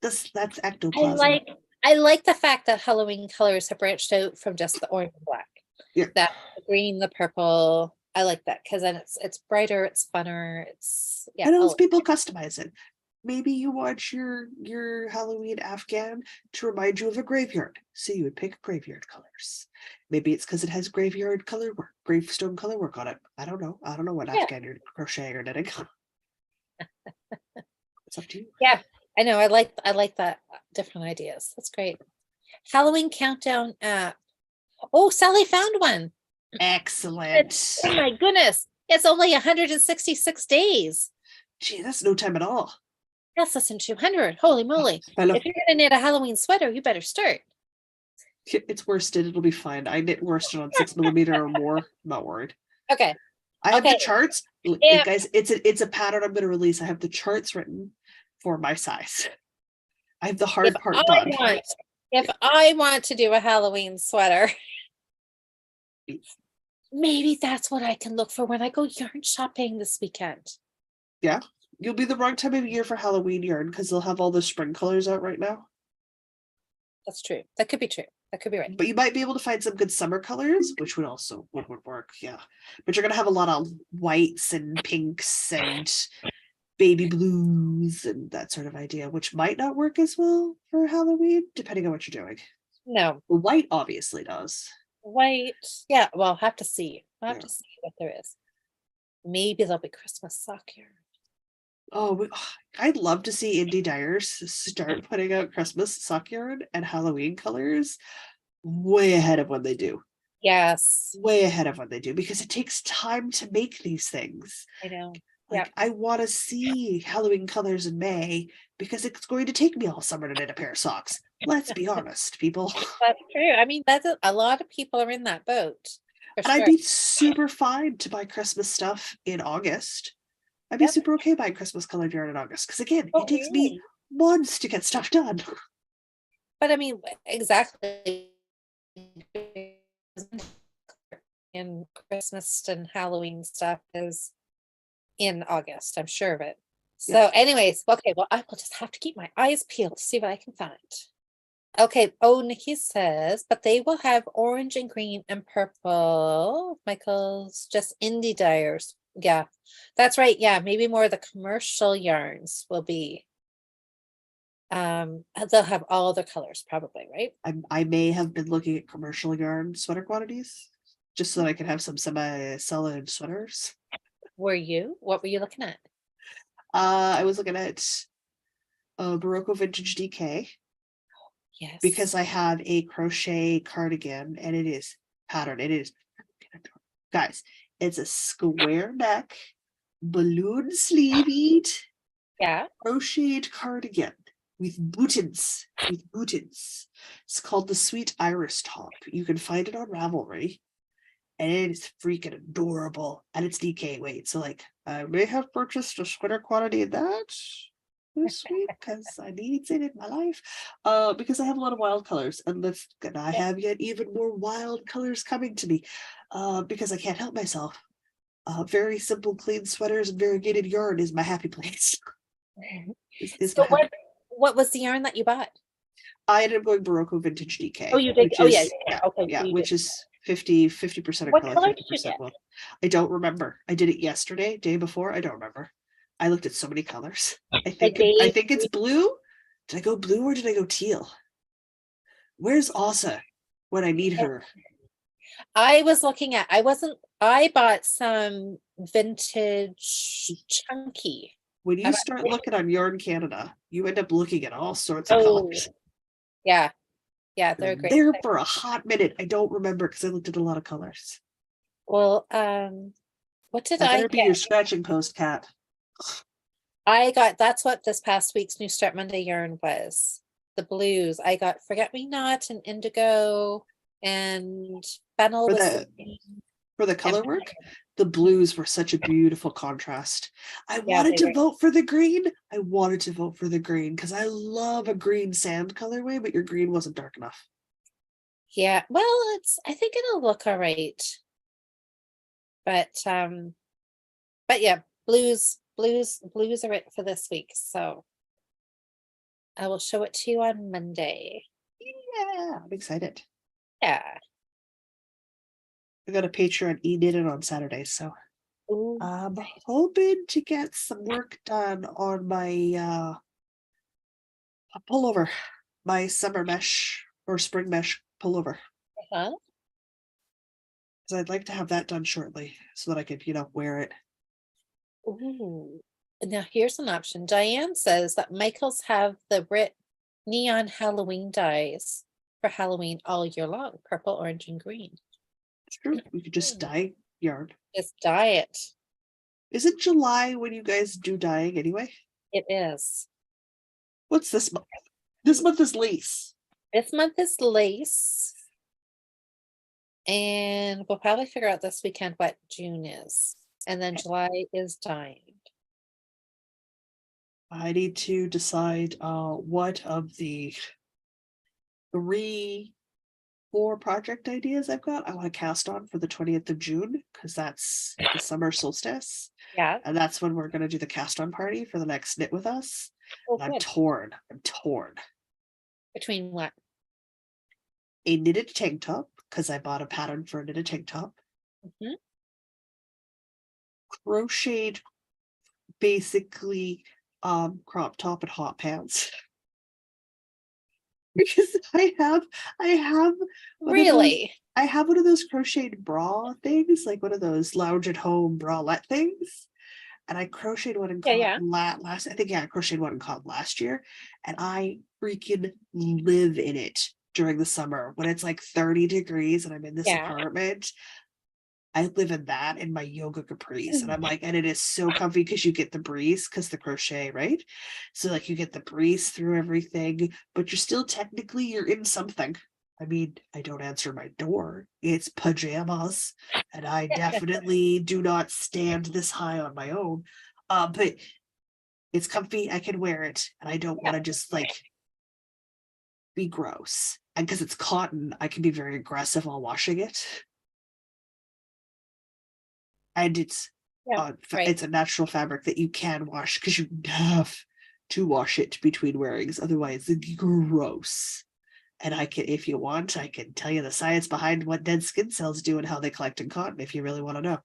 That's ectoplasm. I like the fact that Halloween colors have branched out from just the orange and black. Yeah. That the green, the purple. I like that because then it's brighter, it's funner, it's yeah. And those people customize it. Maybe you want your Halloween Afghan to remind you of a graveyard, so you would pick graveyard colors. Maybe it's because it has graveyard color work, gravestone color work on it. I don't know. I don't know what Afghan you're crocheting or knitting. It's up to you. Yeah, I know. I like that different ideas. That's great. Halloween countdown app. Oh, Sally found one. Excellent. Oh my goodness. It's only 166 days. Gee, that's no time at all. That's less than 200. Holy moly. If you're gonna knit a Halloween sweater, you better start. It's worsted. It'll be fine. I knit worsted on 6mm or more. I'm not worried. Okay. I have the charts. Yeah. Guys, it's a pattern I'm going to release. I have the charts written for my size. I have the hard part done. If I want to do a Halloween sweater, maybe that's what I can look for when I go yarn shopping this weekend. Yeah. You'll be the wrong time of year for Halloween yarn because they'll have all the spring colors out right now. That's true. That could be true. That could be right. But you might be able to find some good summer colors, which would also would work. Yeah. But you're going to have a lot of whites and pinks and baby blues and that sort of idea, which might not work as well for Halloween, depending on what you're doing. No. The white obviously does. White. Yeah. Well, I'll have to see. I'll have to see what there is. Maybe there'll be Christmas sock yarn. Oh, I'd love to see indie dyers start putting out Christmas sock yarn and Halloween colors way ahead of when they do. Yes. Way ahead of when they do, because it takes time to make these things. I know. Like, I want to see Halloween colors in May because it's going to take me all summer to knit a pair of socks. Let's be honest, people. That's true. I mean, that's a lot of people are in that boat. And I'd be super fine to buy Christmas stuff in August. I'd be super okay buying Christmas colored yarn in August because, again, it takes me months to get stuff done. But I mean, exactly. And Christmas and Halloween stuff is in August, I'm sure of it. So anyways, okay, well, I will just have to keep my eyes peeled to see what I can find. Okay. Oh, Nikki says, but they will have orange and green and purple. Michael's just indie dyers. Yeah, that's right. Yeah, maybe more of the commercial yarns will be. They'll have all the colors probably, right? I may have been looking at commercial yarn sweater quantities just so that I can have some semi-solid sweaters. Were you? What were you looking at? I was looking at Barocco Vintage DK Yes. because I have a crochet cardigan and it is patterned. It is, guys, it's a square neck, balloon sleeved, Yeah. crocheted cardigan with buttons. It's called the Sweet Iris Top. You can find it on Ravelry. And it is freaking adorable. And it's DK weight. So like I may have purchased a sweater quantity of that this week because I need it in my life. Because I have a lot of wild colors. And I have yet even more wild colors coming to me. Because I can't help myself. Very simple, clean sweaters and variegated yarn is my happy place. is So my happy what was the yarn that you bought? I ended up going Barocco Vintage DK. Oh, you did. Which Oh, yeah. is Okay. yeah, So you which did. is 50% What acrylic, color did you 50% get? wool. I don't remember. I did it yesterday, day before. I don't remember. I looked at so many colors. I think it's blue. Did I go blue or did I go teal? Where's Asa when I need her? I was looking at, I bought some vintage chunky. When you start looking on Yarn Canada, you end up looking at all sorts of colors. Yeah. Yeah, they're great. There for a hot minute. I don't remember because I looked at a lot of colors. Well, what did That I better be get? your scratching post, Cat. That's what this past week's New Start Monday yarn was. The blues. I got Forget Me Not and Indigo and Fennel For was the color work, the blues were such a beautiful contrast. I wanted to vote for the green. Because I love a green sand colorway, but your green wasn't dark enough. Yeah, well, I think it'll look all right. But yeah, blues are it for this week. So I will show it to you on Monday. Yeah, I'm excited. Yeah. I got a Patreon e-knitted on Saturday, so Ooh, I'm hoping to get some work done on my pullover, my summer mesh or spring mesh pullover. huh? Because I'd like to have that done shortly so that I could, wear it. Ooh. Now here's an option. Diane says that Michaels have the Brit neon Halloween dyes for Halloween all year long, purple, orange, and green. It's true. We could just dye yarn. Just dye it. Is it July when you guys do dyeing anyway? It is. What's this month? This month is lace. This month is lace. And we'll probably figure out this weekend what June is. And then July is dyeing. I need to decide what of the 4 project ideas I've got I want to cast on for the 20th of June, because that's the summer solstice. Yeah. And that's when we're going to do the cast on party for the next Knit With Us. Oh, I'm torn. Between what? A knitted tank top, because I bought a pattern for a knitted tank top. Crocheted, basically, crop top and hot pants. Because I have Really? I have one of those crocheted bra things, like one of those lounge at home bralette things. And I crocheted one in cotton last, I think, I crocheted one in cotton last year. And I freaking live in it during the summer when it's like 30 degrees and I'm in this apartment. I live in that in my yoga capris. And I'm like, and it is so comfy because you get the breeze because the crochet, right? So like you get the breeze through everything, but you're still technically you're in something. I mean, I don't answer my door. It's pajamas. And I definitely do not stand this high on my own. But it's comfy. I can wear it. And I don't want to just like be gross. And because it's cotton, I can be very aggressive while washing it. And it's it's a natural fabric that you can wash because you have to wash it between wearings, otherwise it's gross. And I can, if you want, I can tell you the science behind what dead skin cells do and how they collect in cotton if you really want to know.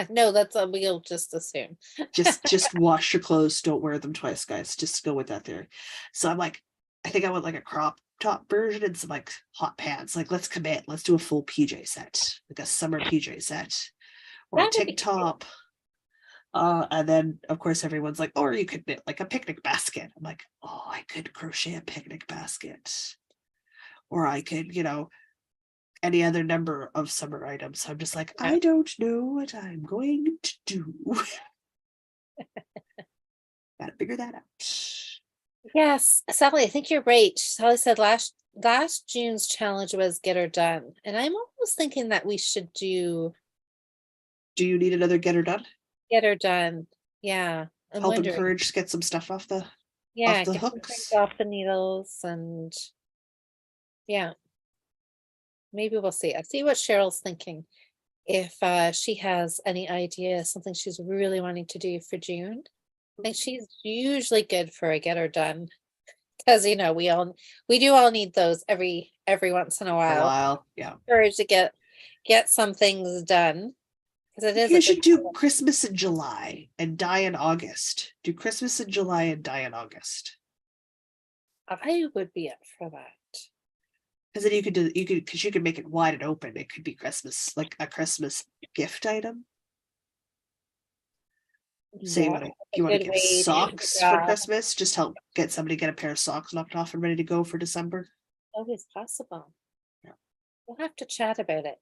No, that's we'll just assume. Just wash your clothes, don't wear them twice, guys. Just go with that theory. So I'm like, I think I want like a crop top version and some like hot pants. Like, let's commit. Let's do a full PJ set, like a summer PJ set, or a That would be tank top. And then of course everyone's like, or you could knit like a picnic basket. I'm like, oh, I could crochet a picnic basket. Or I could, any other number of summer items. So I'm just like, yeah. I don't know what I'm going to do. Gotta figure that out. Yes, Sally, I think you're right. Sally said last June's challenge was get her done. And I'm almost thinking that we should do Do you need another get her done? get her done. Yeah. I'm Help wondering. encourage, get some stuff off the Yeah, get some things hooks. off the needles and yeah, maybe we'll see. I see what Cheryl's thinking. If she has any idea, something she's really wanting to do for June. I think she's usually good for a get her done. Because we do all need those every once in a For a while. while, yeah. Courage to get some things done. Because it is You a should big do challenge. Christmas in July and die in August. Do Christmas in July and die in August. I would be up for that. Because then because you could make it wide and open. It could be Christmas, like a Christmas gift item. Say Yeah, you want to a good get way socks for Christmas, just help get somebody get a pair of socks knocked off and ready to go for December. always possible. Yeah. We'll have to chat about it.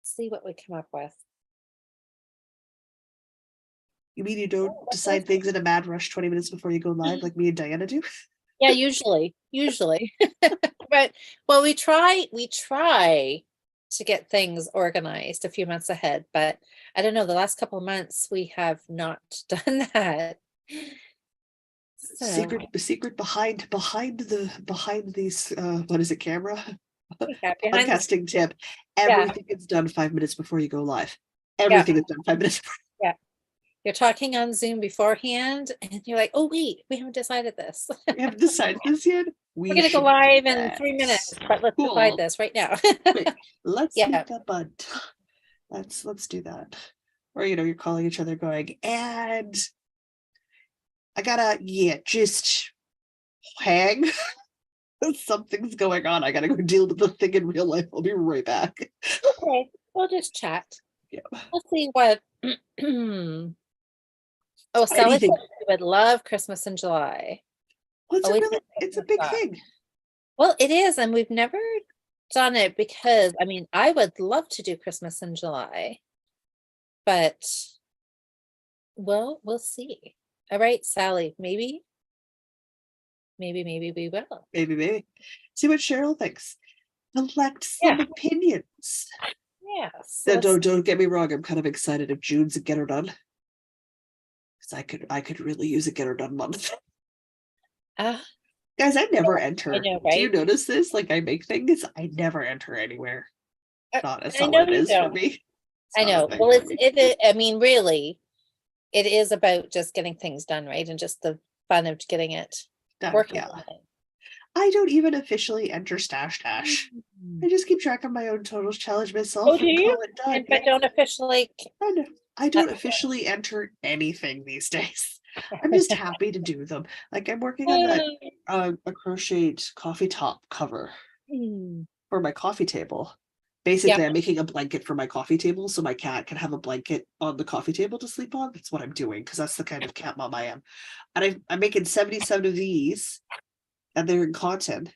See what we come up with. You mean you don't decide things in a mad rush 20 minutes before you go live like me and Diana do? Yeah, usually. But well, we try to get things organized a few months ahead, but I don't know, the last couple of months we have not done that. So Secret behind these what is it, camera? yeah, behind the Podcasting tip. yeah, Everything is done 5 minutes before you go live. yeah, Everything is done 5 minutes before. yeah. You're talking on Zoom beforehand and you're like, oh wait, we haven't decided this. We haven't decided this yet. We're We gonna go should do live in that. 3 minutes, but let's decide Cool. this right now. Quick, let's Yeah. meet up on let's do that. Or you're calling each other going, and I gotta just hang. Something's going on. I gotta go deal with the thing in real life. I'll be right back. Okay, we'll just chat. Yeah. We'll see what oh, Sally said Anything. she would love Christmas in July. Well, Always it's a big thing. Well, it is, and we've never done it because I mean, I would love to do Christmas in July, but well, we'll see. All right, Sally, maybe we will. Maybe. See what Cheryl thinks. Collect some Yeah. opinions. Yes. Now, don't get me wrong. I'm kind of excited if June's a get her done. Because I could really use a get her done month. Guys, I never enter. I know, right? Do you notice this? Like, I make things, I never enter anywhere. It's I not know what it you is for don't. me. I know. Well, I mean, really, it is about just getting things done, right? And just the fun of getting it done. working. Yeah. I don't even officially enter Stash Dash. I just keep track of my own totals, challenge myself, Oh, do and you? call it done. But don't officially. I don't officially enter anything these days. I'm just happy to do them. Like, I'm working on that a crocheted coffee top cover for my coffee table. Basically, I'm making a blanket for my coffee table so my cat can have a blanket on the coffee table to sleep on. That's what I'm doing because that's the kind of cat mom I am. And I'm making 77 of these, and they're in cotton.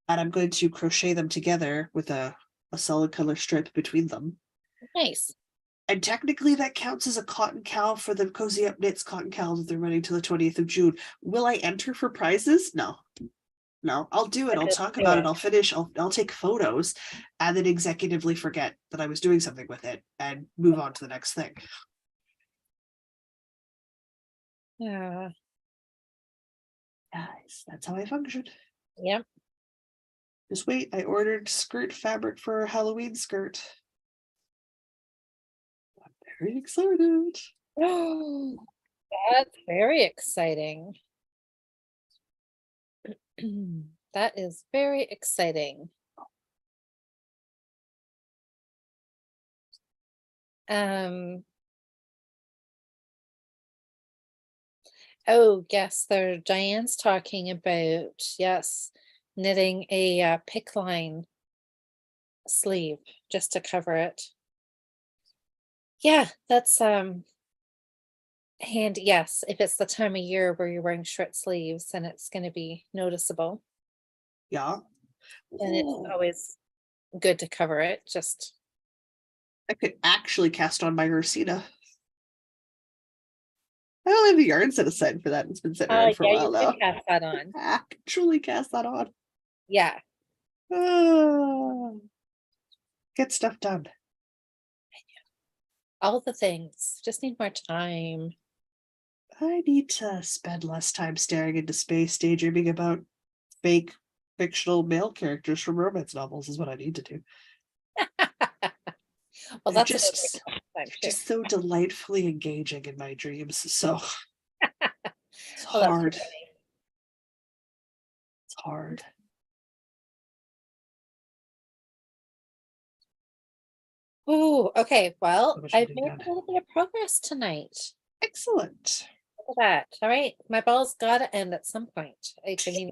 And I'm going to crochet them together with a solid color strip between them. Nice. And technically that counts as a cotton cal for the Cozy Up Knits cotton cal that they're running till the 20th of June. Will I enter for prizes? No. I'll do it. I'll talk about it. I'll finish. I'll take photos and then executively forget that I was doing something with it and move on to the next thing. Yeah. Guys, that's how I function. Yep. Just wait. I ordered skirt fabric for a Halloween skirt. I'm very excited. Oh, that's very exciting. That is very exciting. Um, oh yes, Diane's talking about, yes, knitting a pick line sleeve just to cover it. Yeah, that's handy. Yes, if it's the time of year where you're wearing short sleeves, then it's going to be noticeable. Yeah. And it's Ooh, always good to cover it. Just I could actually cast on my Ursina. I don't have a yarn set aside for that. It's been sitting around for a yeah, you while could now. cast that on. Actually cast that on. Yeah. Ah, get stuff done. All the things. Just need more time. I need to spend less time staring into space, daydreaming about fake fictional male characters from romance novels is what I need to do. Well, They're that's a just time too. just so delightfully engaging in my dreams. So it's Well, that's hard. funny. It's hard. Oh, okay. So Well, much I've getting made done. a little bit of progress tonight. Excellent. Look at that. All right. My ball's got to end at some point. I mean,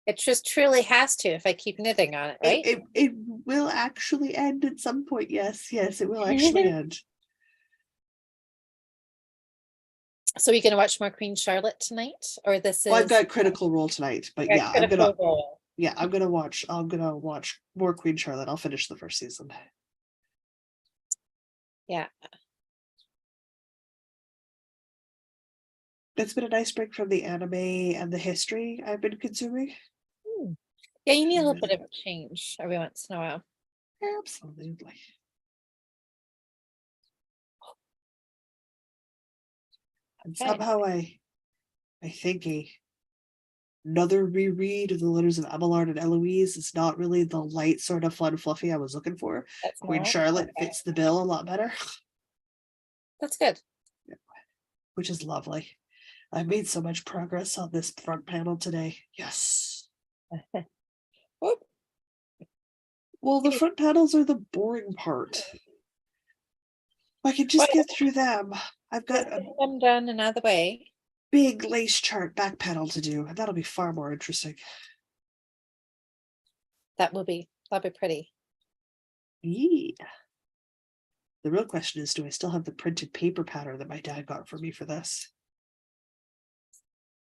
it just truly has to if I keep knitting on it, It, right? it it will actually end at some point. Yes, yes, it will actually end. So you're gonna watch more Queen Charlotte tonight, or this Well, I've is got Critical Role tonight, but a yeah, Critical Role? I'm gonna watch more Queen Charlotte. I'll finish the first season. Yeah. It's been a nice break from the anime and the history I've been consuming. Hmm. Yeah, you need a little Really bit of good. a change every once in a while. Absolutely. And Okay. somehow I think another reread of the letters of Abelard and Eloise is not really the light sort of fun fluffy I was looking for. That's Queen not Charlotte okay. fits the bill a lot better, That's good. which is lovely. I made so much progress on this front panel today. Yes. Whoop. Well, the front panels are the boring part. I can Well, just get through them. I've got just a get them done another way. big lace chart back panel to do, and that'll be far more interesting. That'll be pretty. Yeah. The real question is, do I still have the printed paper pattern that my dad got for me for this?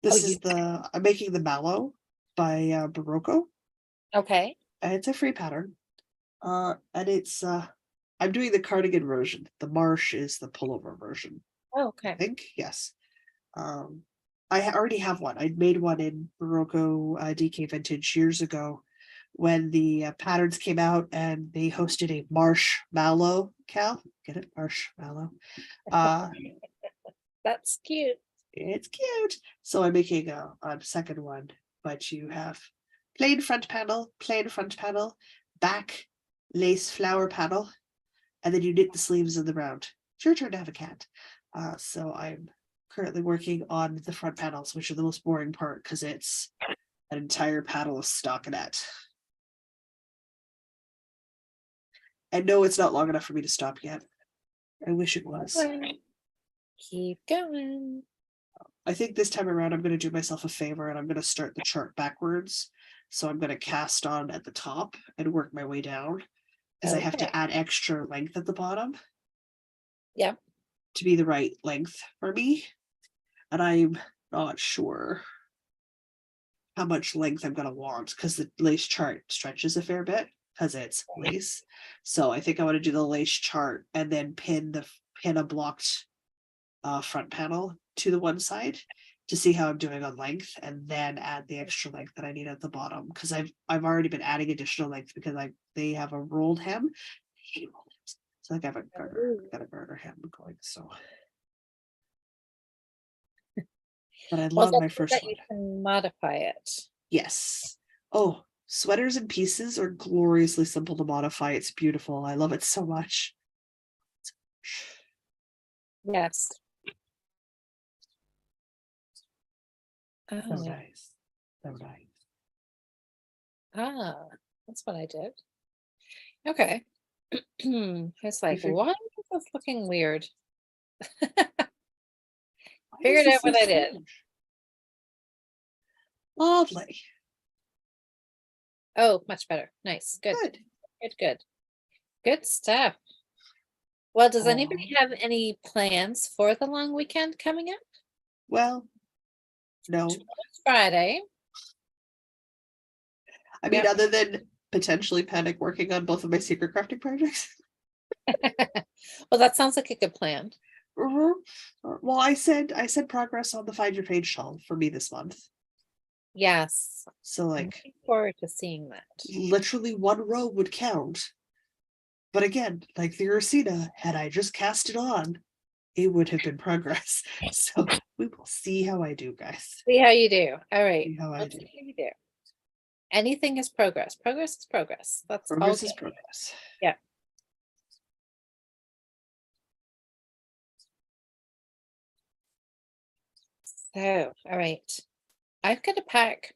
Oh, This you is I'm making the Mallow by Barocco. okay? It's a free pattern. And I'm doing the cardigan version. The Marsh is the pullover version, Oh, I okay. think. Yes. Um, already have one. I made one in Barocco DK Vintage years ago when the patterns came out, and they hosted a marshmallow Cal. Get it? Marshmallow. Uh, That's cute. it's cute. So I'm making a second one, but you have plain front panel, back lace flower panel, and then you knit the sleeves in the round. It's your turn to have a cat. So I'm currently working on the front panels, which are the most boring part because it's an entire panel of stockinette. And no, it's not long enough for me to stop yet. I wish it was. Keep going. I think this time around, I'm going to do myself a favor and I'm going to start the chart backwards. So I'm going to cast on at the top and work my way down because I have Okay. to add extra length at the bottom Yep. to be the right length for me. And I'm not sure how much length I'm going to want because the lace chart stretches a fair bit because it's lace. So I think I want to do the lace chart and then pin a blocked front panel to the one side to see how I'm doing on length, and then add the extra length that I need at the bottom because I've already been adding additional length because they have a rolled hem. I hate rolled hems. So I got a garter hem going. So, but I Well, love that's my good first that one. you can modify it. Yes. Oh, sweaters and pieces are gloriously simple to modify. It's beautiful. I love it so much. Yes. So Oh, nice. So nice. Ah, that's what I did. Okay. It's You like, fig- why is this looking weird? Why is Figured out this so what I did. strange? Lovely. Oh, much better. Nice. Good. Good. Good, good. Good stuff. Well, does Oh, anybody have any plans for the long weekend coming up? well, no. Tomorrow's Friday. I mean, Yep. other than potentially panic working on both of my secret crafting projects. Well, that sounds like a good plan. Mhm. Well, I said progress on the Find Your Page shawl for me this month. Yes. So I'm like looking forward to seeing that. literally one row would count. But again, like the Ursina, had I just cast it on, it would have been progress. So we will see how I do, guys. See how you do. All right. See how I Let's do. see how you do. Anything is progress. Progress is progress. That's all Progress is good. progress. Yeah. So, all right. I've got to pack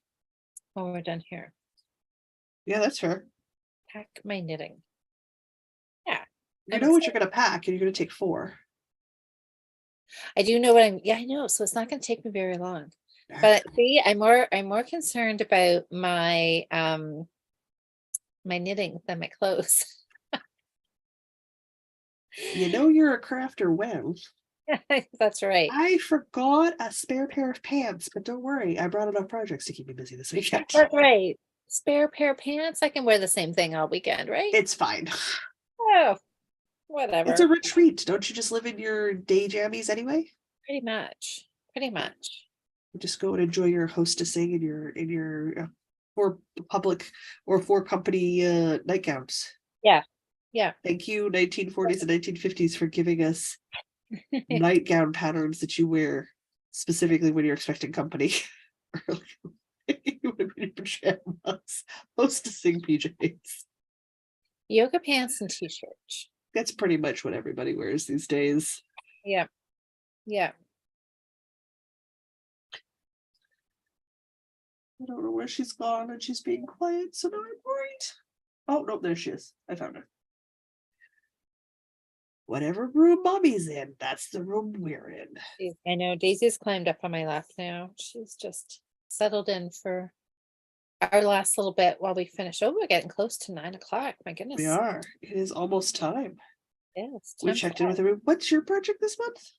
when we're done here. Yeah, that's fair. Pack my knitting. Yeah. You I'm know what excited. you're gonna pack, and you're gonna take 4. I do know what yeah, I know. So it's not going to take me very long. But see, I'm more concerned about my knitting than my clothes. You know you're a crafter when That's right. I forgot a spare pair of pants, but don't worry, I brought enough projects to keep me busy this weekend. That's right. Spare pair of pants. I can wear the same thing all weekend, right? It's fine. Oh, It's a whatever. retreat. Don't you just live in your day jammies anyway? Pretty much. Pretty much. You just go and enjoy your hostessing in your for public or for company nightgowns. Yeah. Yeah. Thank you, 1940s and 1950s, for giving us nightgown patterns that you wear specifically when you're expecting company. You would have been in pajamas, hostessing PJs. Yoga pants and t-shirt. That's pretty much what everybody wears these days. Yeah. Yeah. I don't know where she's gone, and she's being quiet, so now I'm worried. Oh no, there she is. I found her. Whatever room mommy's in, that's the room we're in. I know Daisy's climbed up on my lap now. She's just settled in for our last little bit while we finish. Oh, we're getting close to 9 o'clock. My We goodness. are. It is almost time. Yeah, it's We time checked in with flies. everyone. What's your project this month?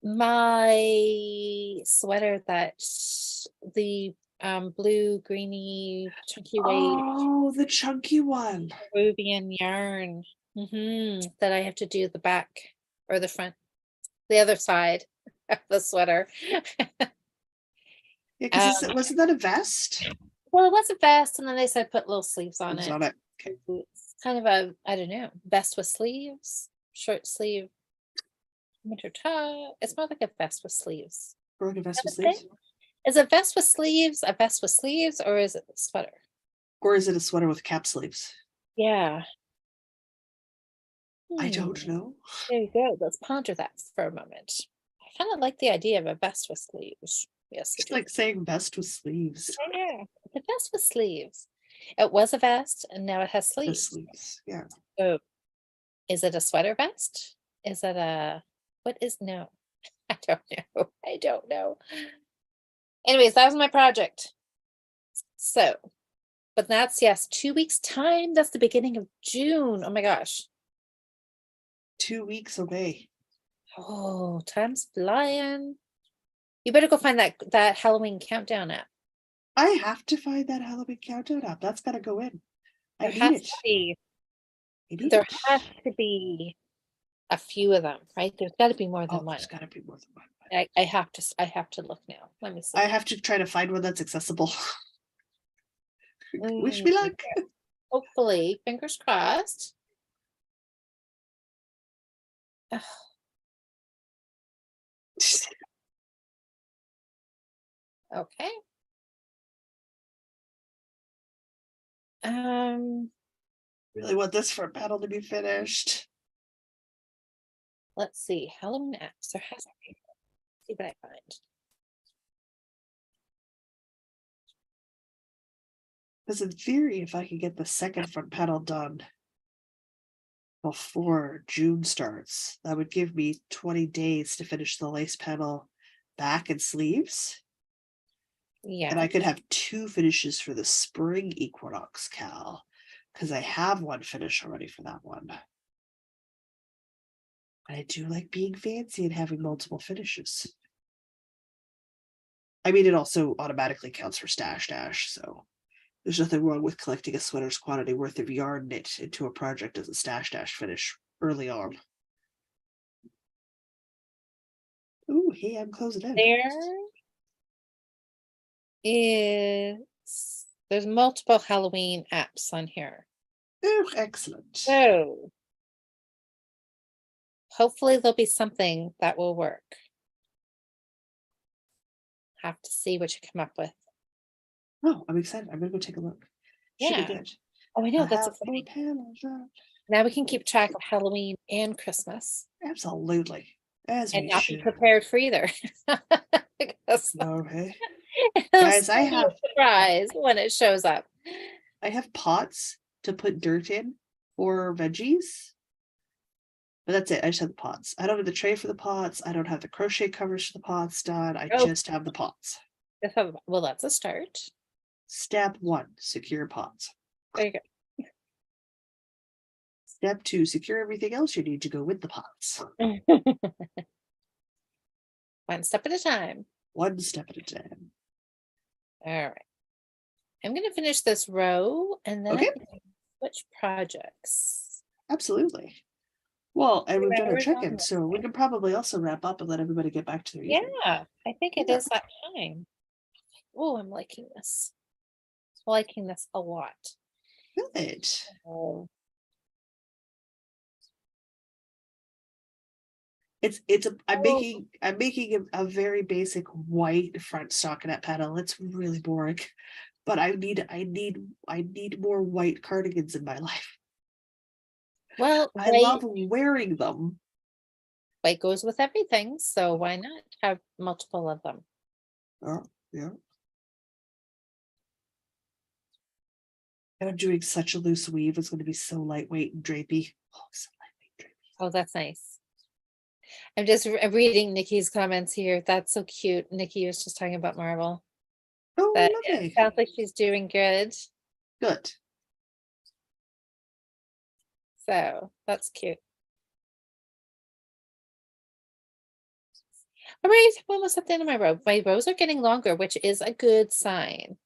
My sweater that the blue greeny chunky weight Oh, the chunky one. Peruvian yarn that I have to do the back or the front, the other side of the sweater. Yeah, Um, because wasn't that a vest? well, it was a vest, and then they said put little sleeves on It's it. on it. Okay. It's kind of a, I don't know, vest with sleeves, short sleeve, winter top. It's more like a vest with sleeves. Wearing a Is vest that with a thing? sleeves? Is a vest with sleeves a vest with sleeves, or is it a sweater? Or is it a sweater with cap sleeves? Yeah. I don't Hmm. know. There you go. Let's ponder that for a moment. I kind of like the idea of a vest with sleeves. Yes, I Just do. like saying vest with sleeves. I know. The vest with sleeves. It was a vest and now it has The sleeves. sleeves. Yeah. So is it a sweater vest? Is it what is, no, I don't know. I don't know. Anyways, that was my project. So, but that's, yes, 2 weeks time. That's the beginning of June. Oh my gosh. 2 weeks away. Oh, time's flying. You better go find that Halloween countdown app. I have to find that Halloween countdown app. That's gotta go in. I There need has it. to be, I need there it. has to be a few of them, right? There's got to be more Oh, than one. there's gotta be more than one. I have to look now. Let me see. I have to try to find one that's accessible. Wish Mm, me luck. hopefully, fingers crossed. Ugh, okay. Um, Really want this for a battle to be finished. let's see. Halloween apps. There has to be. See what I find. Because in theory, if I could get the second front panel done before June starts, that would give me 20 days to finish the lace panel back and sleeves. And Yeah. I could have 2 finishes for the spring equinox cal, because I have one finish already for that one. I do like being fancy and having multiple finishes. I mean, it also automatically counts for stash dash, so there's nothing wrong with collecting a sweater's quantity worth of yarn knit into a project as a stash dash finish early on. Ooh, hey, I'm closing in. There's multiple Halloween apps on here. Oh, excellent. So hopefully there'll be something that will work. Have to see what you come up with. Oh, I'm excited. I'm gonna go take a look. Should be Yeah. good. Oh, I know, I that's have more exciting. panels up. Now we can keep track of Halloween and Christmas Absolutely. As and we not be should. prepared for either. Because Okay. it'll Guys, still be a surprise when it shows up. I have pots to put dirt in for veggies. But that's it. I just have the pots. I don't have the tray for the pots. I don't have the crochet covers for the pots done. I Oh, just have the pots. well, that's a start. Step 1, secure pots. There you go. Step 2, secure everything else you need to go with the pots. One step at a time. One step at a time. All right. I'm going to finish this row and then Okay. I can switch projects. Absolutely. Well, and we've done our Remember check-in, so we can probably also wrap up and let everybody get back to their evening. Yeah, I think it is that time. Oh, I'm liking this. Liking this a lot. Good. Oh, I'm making a very basic white front stockinette panel. It's really boring, but I need more white cardigans in my life. well, I love wearing them. white goes with everything, so why not have multiple of them? Oh, yeah. And I'm doing such a loose weave. It's going to be so lightweight and drapey. Oh, so lightweight and drapey. Oh, that's nice. I'm just reading Nikki's comments here. That's so cute. Nikki was just talking about Marvel. Oh, That lovely. sounds like she's doing good. Good. So that's cute. All right, I'm almost at the end of my row. My rows are getting longer, which is a good sign.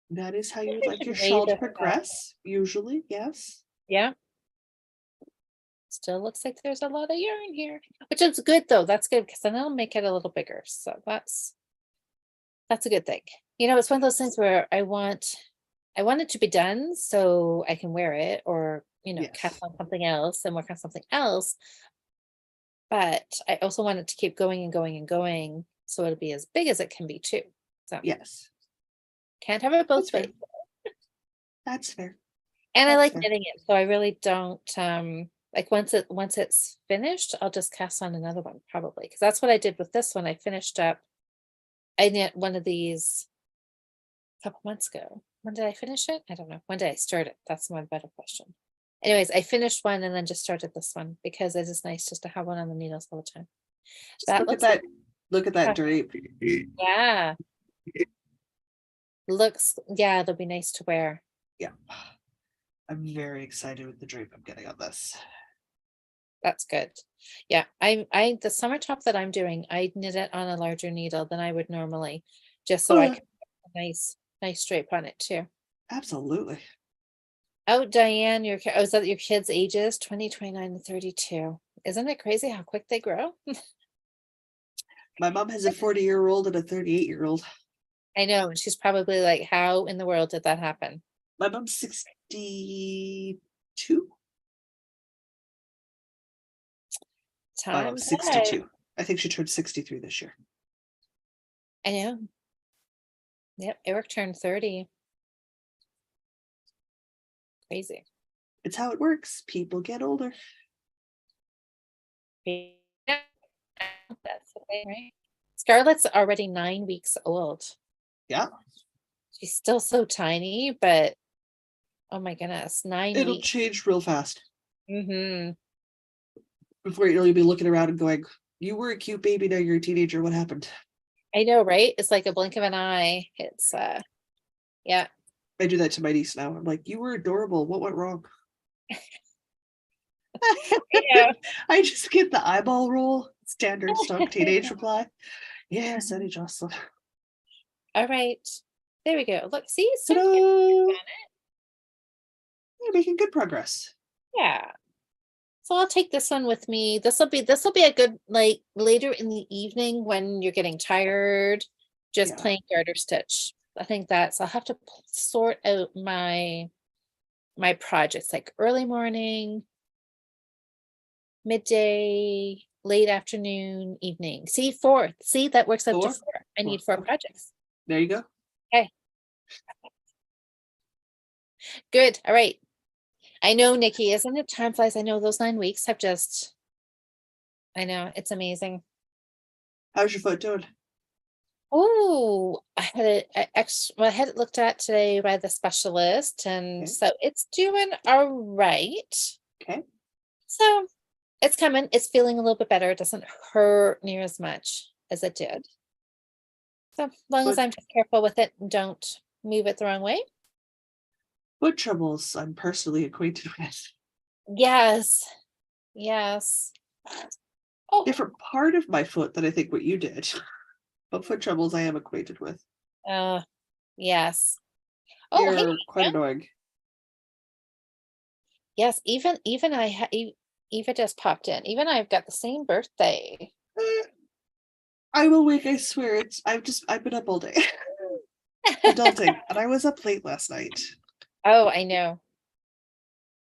That is how I you think would I like should your weigh shawl to this up. progress, usually, yes. Yeah. Still looks like there's a lot of yarn here, which is good though. That's good because then I'll make it a little bigger. So that's a good thing. You know, it's one of those things where I want it to be done so I can wear it or, cast Yes. on something else and work on something else. But I also want it to keep going and going and going so it'll be as big as it can be too. So Yes. can't have it both ways. That's fair. And I That's like fair. knitting it, so I really don't like once it's finished, I'll just cast on another one probably because that's what I did with this one. I finished up. I knit one of these a couple months ago. When did I finish it? I don't know. When did I start it? That's my better question. Anyways, I finished one and then just started this one because it is nice just to have one on the needles all the time. That Look at looks that. Look at that drape. yeah. Yeah, they'll be nice to wear. Yeah. I'm very excited with the drape I'm getting on this. That's good. Yeah, I the summer top that I'm doing, I knit it on a larger needle than I would normally, just so I can put a nice drape on it too. Absolutely. Oh, Diane, is that your kids' ages? 20, 29, and 32. Isn't it crazy how quick they grow? My mom has a 40-year-old and a 38-year-old. I know, and she's probably like, how in the world did that happen? My mom's 62. Time 62. I think she turned 63 this year. I know. Yep, Eric turned 30. Crazy. It's how it works. People get older. Yeah, that's the way, right? Scarlett's already 9 weeks old. Yeah. She's still so tiny, but Oh my goodness, 9 It'll weeks. change real fast. Mm-hmm. Before you'll be looking around and going, you were a cute baby, now you're a teenager. What happened? I know, right? It's like a blink of an eye. It's yeah. I do that to my niece now. I'm like, you were adorable. What went wrong? Yeah. I just get the eyeball roll, standard stock teenage reply. Yes, Eddie Jocelyn. All right. There we go. Look, see, so Ta-da! cute. You're making good progress. Yeah. So I'll take this one with me. This will be a good, like, later in the evening when you're getting tired, just playing garter stitch. I think I'll have to sort out my projects, like early morning, midday, late afternoon, evening. See, four. See, that works out to 4. I need 4 projects. There you go. Okay. Good. All right. I know, Nikki, isn't it? Time flies. I know those 9 weeks have just, I know, it's amazing. How's your foot doing? Oh, I had it looked at today by the specialist, and so it's doing all right. Okay. So it's coming. It's feeling a little bit better. It doesn't hurt near as much as it did. So as long as I'm just careful with it and don't move it the wrong way. Foot troubles I'm personally acquainted with. Yes. Yes. Oh. Different part of my foot than I think what you did. But foot troubles I am acquainted with. Yes. Oh, You're hey, quite annoying. Yes, even Eva just popped in. Even I've got the same birthday. I'm awake, I swear. I've been up all day. Adulting. And I was up late last night. Oh, I know.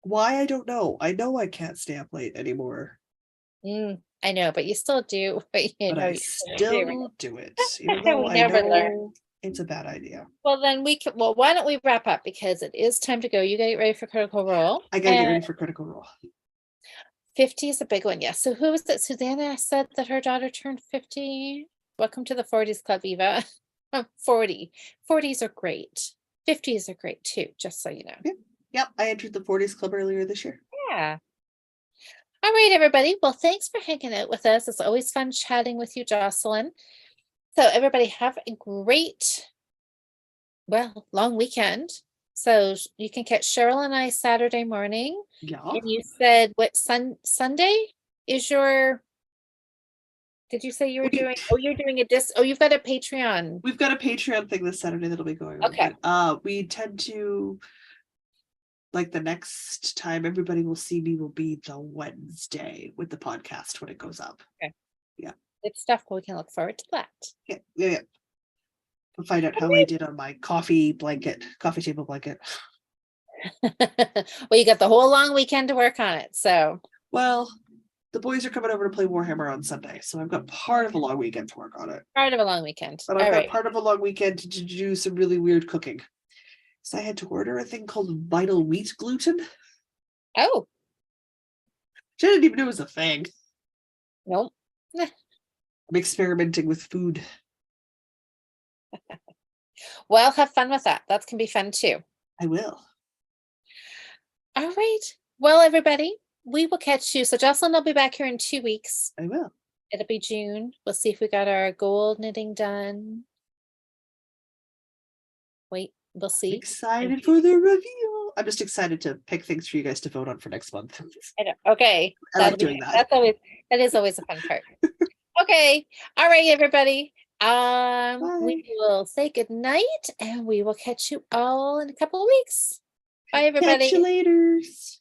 Why, I don't know. I know I can't stay up late anymore. I know, but you still do. But I still do it, even though I know it's a bad idea. Well, then why don't we wrap up, because it is time to go. You gotta get ready for Critical Role. I gotta get ready for Critical Role. 50 is a big one, yes. So who was that? Susanna said that her daughter turned 50. Welcome to the 40s club, Eva. 40. 40s are great. 50s are great too, just so you know. Yep, I entered the 40s club earlier this year. Yeah. All right, everybody. Well, thanks for hanging out with us. It's always fun chatting with you, Jocelyn. So everybody have a great, long weekend. So you can catch Cheryl and I Saturday morning. Yeah. And you said what Sunday is your, did you say you were doing, you're doing you've got a Patreon. We've got a Patreon thing this Saturday that'll be going on. Okay. But, we tend to, like, the next time everybody will see me will be the Wednesday with the podcast when it goes up. Okay. Yeah. Good stuff. We can look forward to that. Yeah. We'll find out how I did on my coffee table blanket. Well, you got the whole long weekend to work on it. So. Well, the boys are coming over to play Warhammer on Sunday, so I've got part of a long weekend to work on it. Part of a long weekend. But I've got part of a long weekend to do some really weird cooking. So I had to order a thing called vital wheat gluten. Oh. Which I didn't even know was a thing. Nope. I'm experimenting with food. Well, have fun with that. That can be fun too. I will. All right. Well, everybody, we will catch you. So Jocelyn will be back here in 2 weeks. I will. It'll be June. We'll see if we got our gold knitting done. Wait, we'll see. Excited for the reveal. I'm just excited to pick things for you guys to vote on for next month. Okay. I like doing that. That is always a fun part. Okay. All right, everybody. We will say good night, and we will catch you all in a couple of weeks. Bye, everybody. Catch you later.